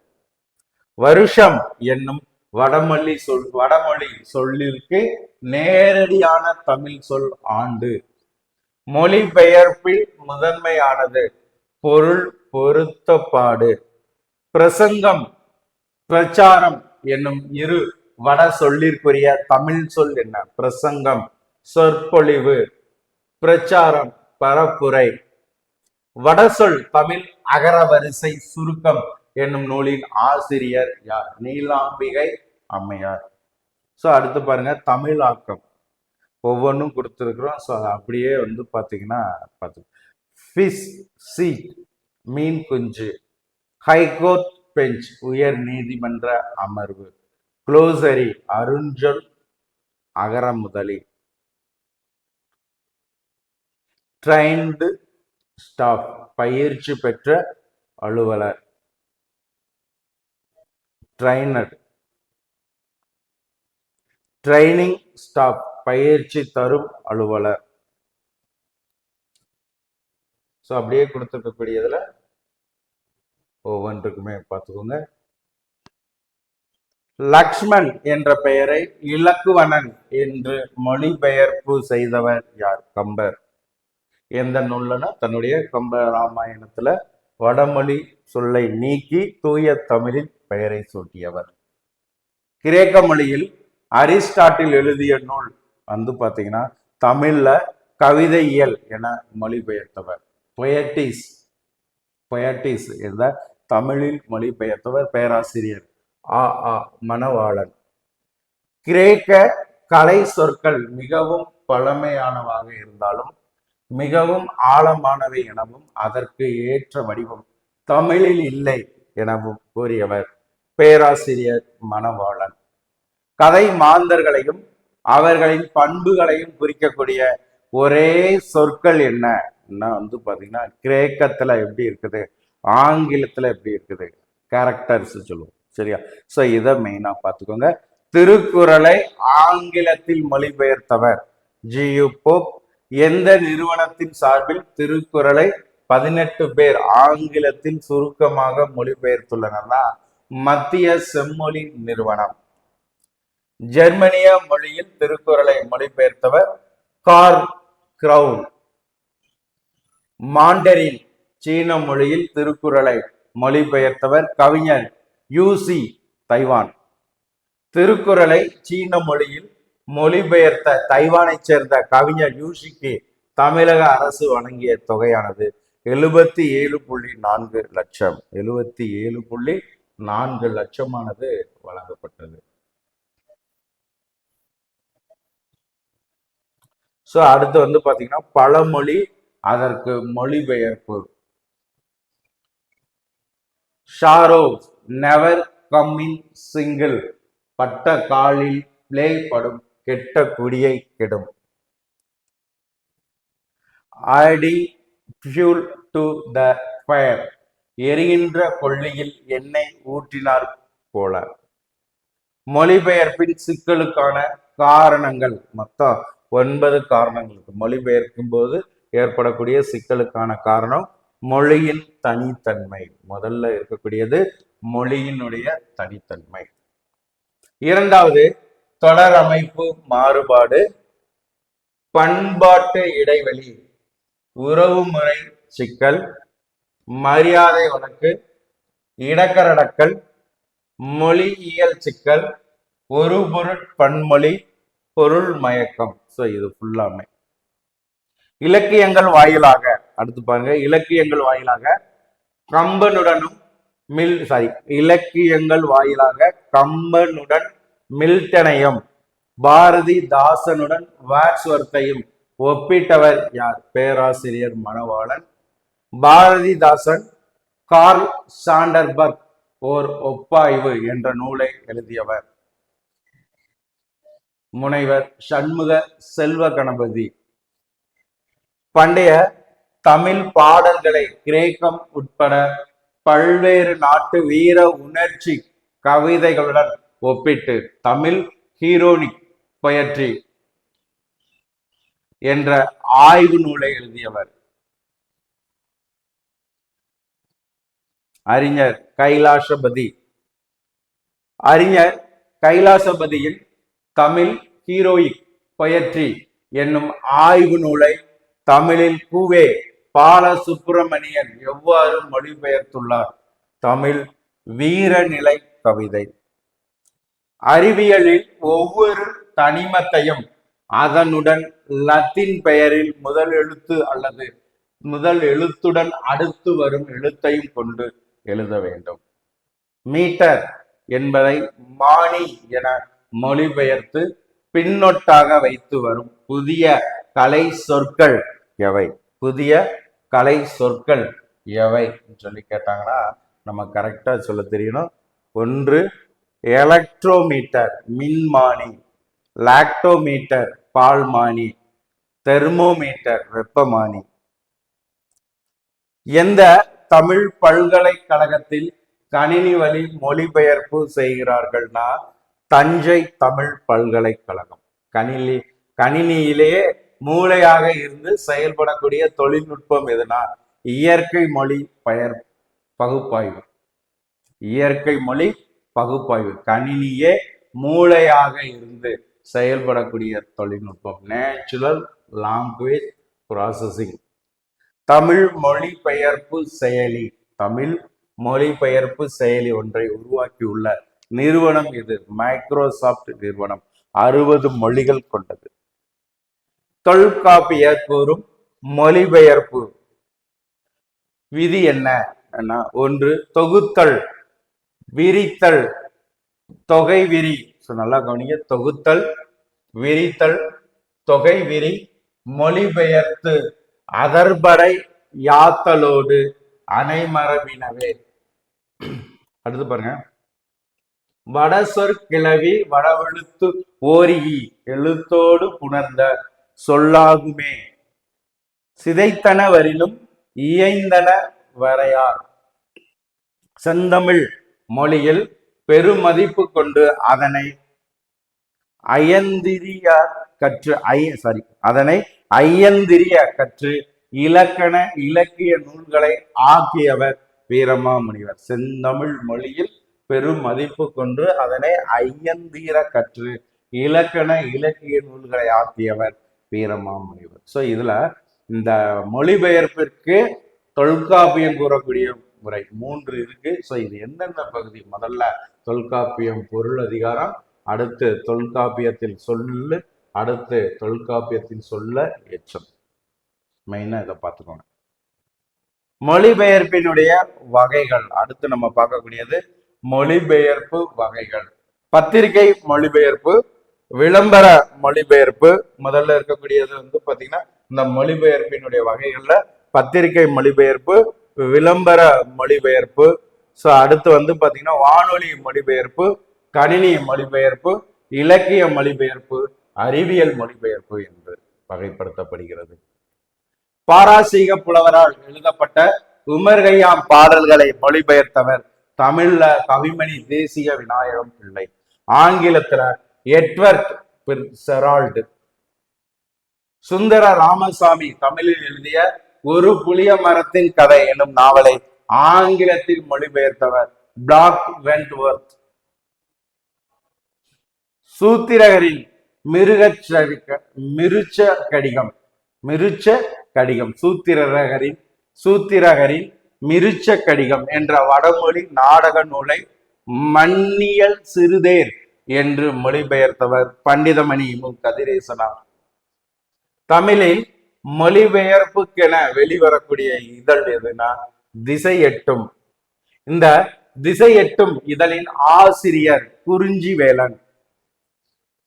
வருஷம் என்னும் வடமொழி சொல்லிற்கு நேரடியான தமிழ் சொல் ஆண்டு. மொழிபெயர்ப்பில் முதன்மையானது பொருள் பொருத்தப்பாடு. பிரசங்கம் பிரச்சாரம் என்னும் இரு வட சொல்லிற்குரிய தமிழ் சொல் என்ன? பிரசங்கம் சொற்பொழிவு, பிரச்சாரம் பரப்புரை. வடசொல் தமிழ் அகரவரிசை சுருக்கம் என்னும் நூலின் ஆசிரியர் யார்? நீலாம்பிகை அம்மையார். ஸோ அடுத்து பாருங்க தமிழாக்கம். ஒவ்வொன்றும் கொடுத்துருக்குறோம். ஸோ அப்படியே பார்த்தீங்கன்னா ஃபிஷ் சீட் மீன் குஞ்சு, ஹைகோர்ட் பெஞ்ச் உயர் நீதிமன்ற அமர்வு, குளோசரி அருஞ்சொல் அகரமுதலி, ட்ரைன்டு ஸ்டாஃப் பயிற்சி பெற்ற அலுவலர், ட்ரைனர், ட்ரைனிங் ஸ்டாஃப் பயிற்சி தரும் அலுவலர். ஸோ அப்படியே கொடுத்துருக்கக்கூடியதுல ஒவ்வொன்றுக்குமே பார்த்துக்கோங்க. லக்ஷ்மண் என்ற பெயரை இலக்குவணன் என்று மொழிபெயர்ப்பு செய்தவர் யார்? கம்பர். எந்த நூல்லனா தன்னுடைய கம்ப ராமாயணத்துல வடமொழி சொல்லை நீக்கி தூய தமிழில் பெயரை சூட்டியவர். கிரேக்க மொழியில் அரிஸ்டாட்டில் எழுதிய நூல் பாத்தீங்கன்னா தமிழ்ல கவிதையியல் என மொழிபெயர்த்தவர் பொயட்டிஸ். பொயட்டிஸ் என்ற தமிழில் மொழிபெயர்த்தவர் பேராசிரியர் மணவாளன். கிரேக்க கலை சொற்கள் மிகவும் பழமையானவாக இருந்தாலும் மிகவும் ஆழமானவை எனவும் அதற்கு ஏற்ற வடிவம் தமிழில் இல்லை எனவும் கூறியவர் பேராசிரியர் மணவாளன். கதை மாந்தர்களையும் அவர்களின் பண்புகளையும் குறிக்கக்கூடிய ஒரே சொற்கள் என்ன பாத்தீங்கன்னா கிரேக்கத்துல எப்படி இருக்குது, ஆங்கிலத்துல எப்படி இருக்குது, கேரக்டர்ஸ் சொல்லுவோம். சரியா? சோ இதை மெயினா பார்த்துக்கோங்க. திருக்குறளை ஆங்கிலத்தில் மொழிபெயர்த்தவர் ஜியு போப். எந்த நிறுவனத்தின் சார்பில் திருக்குறளை 18 பேர் ஆங்கிலத்தில் சுருக்கமாக மொழிபெயர்த்துள்ளனர்னா மத்திய செம்மொழி நிறுவனம். ஜெர்மனிய மொழியில் திருக்குறளை மொழிபெயர்த்தவர் கார்ல் கிரவுன். மாண்டரின் சீன மொழியில் திருக்குறளை மொழிபெயர்த்தவர் கவிஞர் யூசி தைவான். திருக்குறளை சீன மொழியில் மொழிபெயர்த்த தைவானை சேர்ந்த கவிஞர் யூசிக்கு தமிழக அரசு வழங்கிய தொகையானது 77.4 லட்சம். 77.4 லட்சமானது வழங்கப்பட்டது. சோ அடுத்து பாத்தீங்கன்னா பழமொழி அதற்கு மொழிபெயர்ப்பு. ஷாரோ நெவர் கம் இன் சிங்கிள். பட்ட காலில் பிளே படும் கெட்ட குடியை கெடும். Adding fuel to the fire. எரிகின்ற கொள்ளியில் எண்ணெய் ஊற்றினார் போல. மொழிபெயர்ப்பின் சிக்கலுக்கான காரணங்கள் மொத்தம் 9 காரணங்களுக்கு. மொழிபெயர்க்கும் போது ஏற்படக்கூடிய சிக்கலுக்கான காரணம் மொழியின் தனித்தன்மை. முதல்ல இருக்கக்கூடியது மொழியினுடைய தனித்தன்மை. இரண்டாவது தொடர் அமைப்பு மாறுபாடு, பண்பாட்டு இடைவெளி, உறவுமுறை சிக்கல், மரியாதை வழக்கு, இடக்கரடக்கல், மொழியியல் சிக்கல், ஒரு பொருள் பன்மொழி, பொருள் மயக்கம். சோ இது ஃபுல்லாமே இலக்கியங்கள் வாயிலாக. அடுத்து பாருங்க, இலக்கியங்கள் வாயிலாக கம்பனுடனும் இலக்கியங்கள் வாயிலாக கம்பனுடன் மில்டனையும் பாரதிதாசனுடன் வாட்ஸ்வர்த்தையும் ஒப்பிட்டவர் யார்? பேராசிரியர் மணவாளன். பாரதிதாசன் கார்ல் சாண்டர்பர்க் ஓர் ஒப்பாய்வு என்ற நூலை எழுதியவர் முனைவர் சண்முக செல்வ கணபதி. பண்டைய தமிழ் பாடல்களை கிரேக்கம் உட்பட பல்வேறு நாட்டு வீர உணர்ச்சி கவிதைகளுடன் ஒப்பிட்டு தமிழ் ஹீரோனிக் பொயட்ரி என்ற ஆய்வு நூலை எழுதியவர் அறிஞர் கைலாசபதி. அறிஞர் கைலாசபதியின் தமிழ் ஹீரோயிக் பொயட்ரி என்னும் ஆய்வு நூலை தமிழில் கூவே பாலசுப்பிரமணியன் எவ்வாறு மொழிபெயர்த்துள்ளார்? தமிழ் வீரநிலை கவிதை. அறிவியலில் ஒவ்வொரு தனிமத்தையும் அதனுடன் லத்தீன் பெயரில் முதல் எழுத்து அல்லது முதல் எழுத்துடன் அடுத்து வரும் எழுத்தையும் கொண்டு எழுத வேண்டும். மீட்டர் என்பதை மானி என மொழிபெயர்த்து பின்னொட்டாக வைத்து வரும் புதிய கலை சொற்கள் எவை? புதிய கலை சொற்கள் எவை சொல்லி கேட்டாங்கன்னா நம்ம கரெக்டா சொல்ல தெரியணும். ஒன்று எலக்ட்ரோமீட்டர் மின்மானி, லாக்டோமீட்டர் பால்மானி, தெர்மோமீட்டர் வெப்பமானி. எந்த தமிழ் பல்கலைக்கழகத்தில் கணினி வழி மொழிபெயர்ப்பு செய்கிறார்கள்னா தஞ்சை தமிழ் பல்கலைக்கழகம். கணினியிலேயே மூளையாக இருந்து செயல்படக்கூடிய தொழில்நுட்பம் எதுனா இயற்கை மொழி பகுப்பாய்வு. இயற்கை மொழி பகுப்பாய்வு கணினியே மூளையாக இருந்து செயல்படக்கூடிய தொழில்நுட்பம், நேச்சுரல் லாங்குவேஜ் ப்ராசஸிங். தமிழ் மொழிபெயர்ப்பு செயலி. தமிழ் மொழிபெயர்ப்பு செயலி ஒன்றை உருவாக்கியுள்ள நிறுவனம் இது மைக்ரோசாப்ட் நிறுவனம். 60 மொழிகள் கொண்டது. தொல்காப்பியர் கூறும் மொழிபெயர்ப்பு விதி என்ன? ஒன்று தொகுத்தல், விரித்தல், தொகை விரி. நல்லா கவனிங்க. தொகுத்தல், விரித்தல், தொகை விரி, மொழிபெயர்த்து அதர்படை யாத்தலோடு அனைமரபினவே. அடுத்து பாருங்க. வடசொற்கிளவி வடவெழுத்து ஓரி எழுத்தோடு புணர்ந்த சொல்லாகுமே சிதைத்தன வரிலும் இயைந்தன வரையார். செந்தமிழ் மொழியில் பெருமதிப்பு கொண்டு அதனை ஐயந்திரிய கற்று இலக்கண இலக்கிய நூல்களை ஆக்கியவர் வீரமாமுனிவர். செந்தமிழ் மொழியில் பெரும் மதிப்பு கொண்டு அதனை ஐயந்தீர கற்று இலக்கண இலக்கிய நூல்களை ஆக்கியவர் வீரமாமுனிவர். ஸோ இதுல இந்த மொழிபெயர்ப்பிற்கு தொல்காப்பியம் கூறக்கூடிய முறை 3 இருக்கு. ஸோ இது எந்தெந்த பகுதி? முதல்ல தொல்காப்பியம் பொருள் அதிகாரம், அடுத்து தொல்காப்பியத்தில் சொல்லு, அடுத்து தொல்காப்பியத்தின் சொல்ல எச்சம். மெயினா இதை பார்த்துக்கோங்க. மொழிபெயர்ப்பினுடைய வகைகள் அடுத்து நம்ம பார்க்கக்கூடியது மொழிபெயர்ப்பு வகைகள். பத்திரிகை மொழிபெயர்ப்பு, விளம்பர மொழிபெயர்ப்பு. முதல்ல இருக்கக்கூடியது பாத்தீங்கன்னா இந்த மொழிபெயர்ப்பினுடைய வகைகள்ல பத்திரிகை மொழிபெயர்ப்பு, விளம்பர மொழிபெயர்ப்பு. ஸோ அடுத்து பாத்தீங்கன்னா வானொலி மொழிபெயர்ப்பு, கணினி மொழிபெயர்ப்பு, இலக்கிய மொழிபெயர்ப்பு, அறிவியல் மொழிபெயர்ப்பு என்று வகைப்படுத்தப்படுகிறது. பாராசீக புலவரால் எழுதப்பட்ட உமர்கையாம் பாடல்களை மொழிபெயர்த்தவர் தமிழ்ல கவிமணி தேசிய விநாயகம் பிள்ளை. ஆங்கிலத்துல எட்வர்ட் பிர்செரால்டு. சுந்தர ராமசாமி தமிழில் எழுதிய ஒரு புளிய மரத்தின் கதை எனும் நாவலை ஆங்கிலத்தில் மொழிபெயர்த்தவர் பிளாக் வென்ட்வொர்த். சூத்திரகரின் சூத்திரகரின் மிருச்ச கடிகம் என்ற வடமொழி நாடக நூலை மன்னியல் சிறுதேர் என்று மொழிபெயர்த்தவர் பண்டிதமணி மு கதிரேசனார். தமிழில் மொழிபெயர்ப்புக்கென வெளிவரக்கூடிய இதழ் எதுனா திசை எட்டும். இந்த திசை எட்டும் இதழின் ஆசிரியர் குறிஞ்சி வேலன்.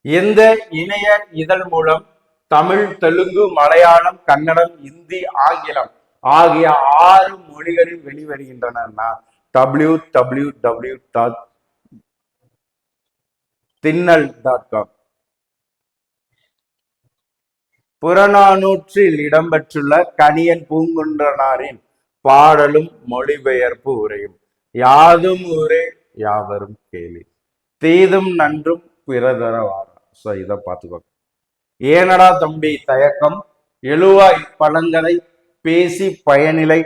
எந்த இணைய இதழ் மூலம் தமிழ், தெலுங்கு, மலையாளம், கன்னடம், இந்தி, ஆங்கிலம் ஆகிய 6 மொழிகளில் வெளிவருகின்றன? www.thinnal.com. புறநானூற்றில் இடம்பெற்றுள்ள கணியன் பூங்குன்றனாரின் பாடலும் மொழிபெயர்ப்பு உரையும். யாதும் ஊரே யாவரும் கேளி, தீதும் நன்றும் பிறதரவாரா. ஸோ இதை பார்த்துக்கோங்க. ஏனடா தம்பி தயக்கம், எழுவாய் பழங்கதை பேசி பயனிலை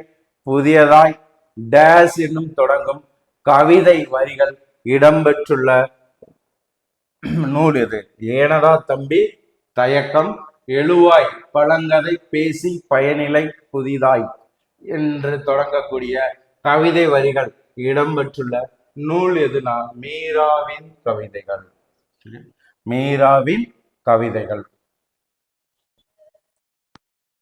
புதியதாய் டேஸ் என்னும் தொடங்கும் கவிதை வரிகள் இடம்பெற்றுள்ள நூல் எது? ஏனடா தம்பி தயக்கம், எழுவாய் பழங்கதை பேசி பயனிலை புதிதாய் என்று தொடங்கக்கூடிய கவிதை வரிகள் இடம்பெற்றுள்ள நூல் எதுனா மீராவின் கவிதைகள். மீராவின் கவிதைகள்.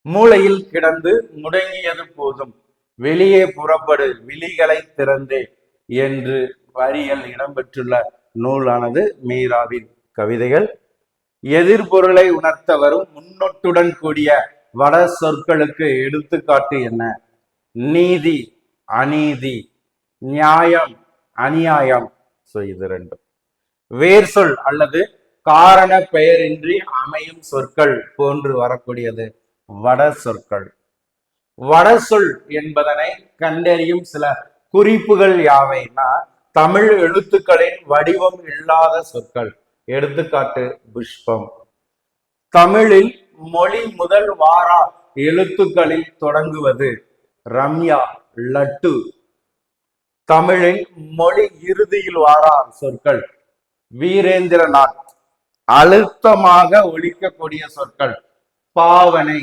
மூளையில் கிடந்து முடங்கியது போதும், வெளியே புறப்படு விழிகளை திறந்தே என்று வரிகள் இடம்பெற்றுள்ள நூலானது மீராவின் கவிதைகள். எதிர்பொருளை உணர்த்த வரும் முன்னொட்டுடன் கூடிய வட சொற்களுக்கு எடுத்துக்காட்டு என்ன? நீதி, அநீதி, நியாயம், அநியாயம். ஸோ இது ரெண்டும். வேர் சொல் அல்லது காரண பெயரின்றி அமையும் சொற்கள் போன்று வரக்கூடியது வட சொற்கள். வட சொல் என்பதனை கண்டறியும் சில குறிப்புகள் யாவைனா, தமிழ் எழுத்துக்களின் வடிவம் இல்லாத சொற்கள். எடுத்துக்காட்டு புஷ்பம். தமிழில் மொழி முதல் வாரா எழுத்துக்களில் தொடங்குவது ரம்யா, லட்டு. தமிழின் மொழி இறுதியில் வாரா சொற்கள் வீரேந்திரநாத். அழுத்தமாக ஒலிக்கக்கூடிய சொற்கள் பாவனை.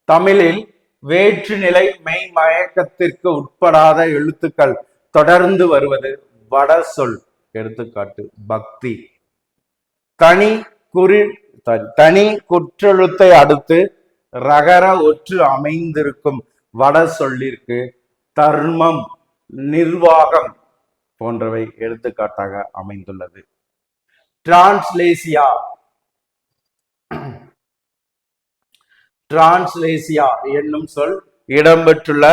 தமிழில் வேற்றுநிலை மெய் மயக்கத்திற்கு உட்படாத எழுத்துக்கள் தொடர்ந்து வருவது வட சொல். எடுத்துக்காட்டு பக்தி. தனி குற்றெழுத்தை அடுத்து ரகர ஒற்று அமைந்திருக்கும் வட சொல்லிற்கு தர்மம், நிர்வாகம் போன்றவை எடுத்துக்காட்டாக அமைந்துள்ளது. டிரான்ஸ்லேசியா என்னும் சொல் இடம்பெற்றுள்ள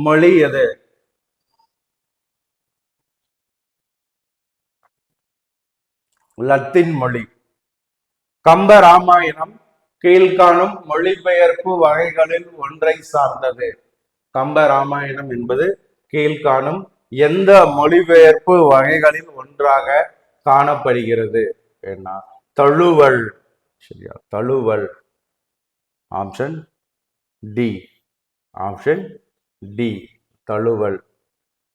மொழி எது? லத்தீன் மொழி. கம்ப ராமாயணம் கீழ்காணும் மொழிபெயர்ப்பு வகைகளில் ஒன்றை சார்ந்தது. கம்ப ராமாயணம் என்பது கீழ்காணும் எந்த மொழிபெயர்ப்பு வகைகளில் ஒன்றாக காணப்படுகிறது? என்ன? தழுவல். சரியா? தழுவல். Option D. ஆப்ஷன் டி, தழுவல்.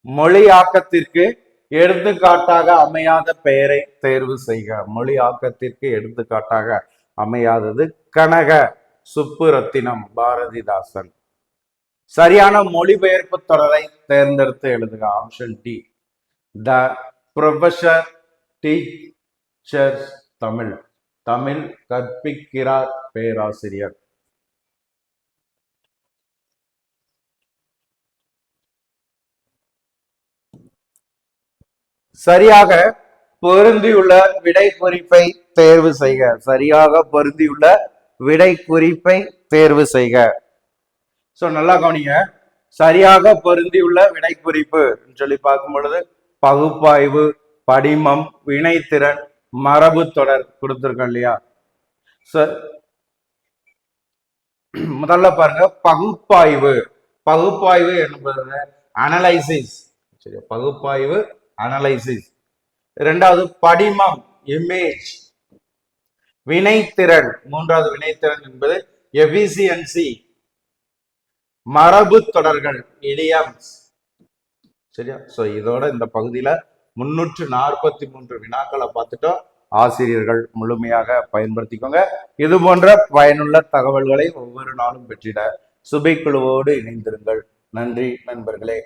மொழியாக்கத்திற்கு எடுத்துக்காட்டாக அமையாத பெயரை தேர்வு செய்க. மொழியாக்கத்திற்கு எடுத்துக்காட்டாக அமையாதது கனக சுப்புரத்தினம், பாரதிதாசன். சரியான மொழிபெயர்ப்பு தொடரை தேர்ந்தெடுத்து எழுதுக. ஆப்ஷன் டி, த ப்ரொஃபசர் டீச்சர்ஸ் தமிழ். தமிழ் கற்பிக்கிறார் பேராசிரியர். சரியாக பொருந்தியுள்ள விடை குறிப்பை தேர்வு செய்க. சரியாக பொருந்தியுள்ள விடை குறிப்பை தேர்வு செய்க. சோ நல்லா கவனிங்க. சரியாக பொருந்தியுள்ள விடை குறிப்பு சொல்லி பார்க்கும் பொழுது பகுப்பாய்வு, படிமம், வினைத்திறன், மரபு தொடர் கொடுத்திருக்கோம் இல்லையா? முதல்ல பாருங்க, பகுப்பாய்வு. பகுப்பாய்வு என்பது அனலைசிஸ். சரி, பகுப்பாய்வு அனலைசிஸ். இரண்டாவது படிமம், இமேஜ். வினைத்திறன், மூன்றாவது வினைத்திறன் என்பது எஃபிசியன்சி. மரபு தொடர்கள், இடியம்ஸ். சரியா? சோ இதோட இந்த பகுதியில 343 வினாக்களை பார்த்துட்டோம். ஆசிரியர்கள் முழுமையாக பயன்படுத்திக்கோங்க. இது போன்ற பயனுள்ள தகவல்களை ஒவ்வொரு நாளும் பெற்றிட சுபை குழுவோடு இணைந்திருங்கள். நன்றி நண்பர்களே.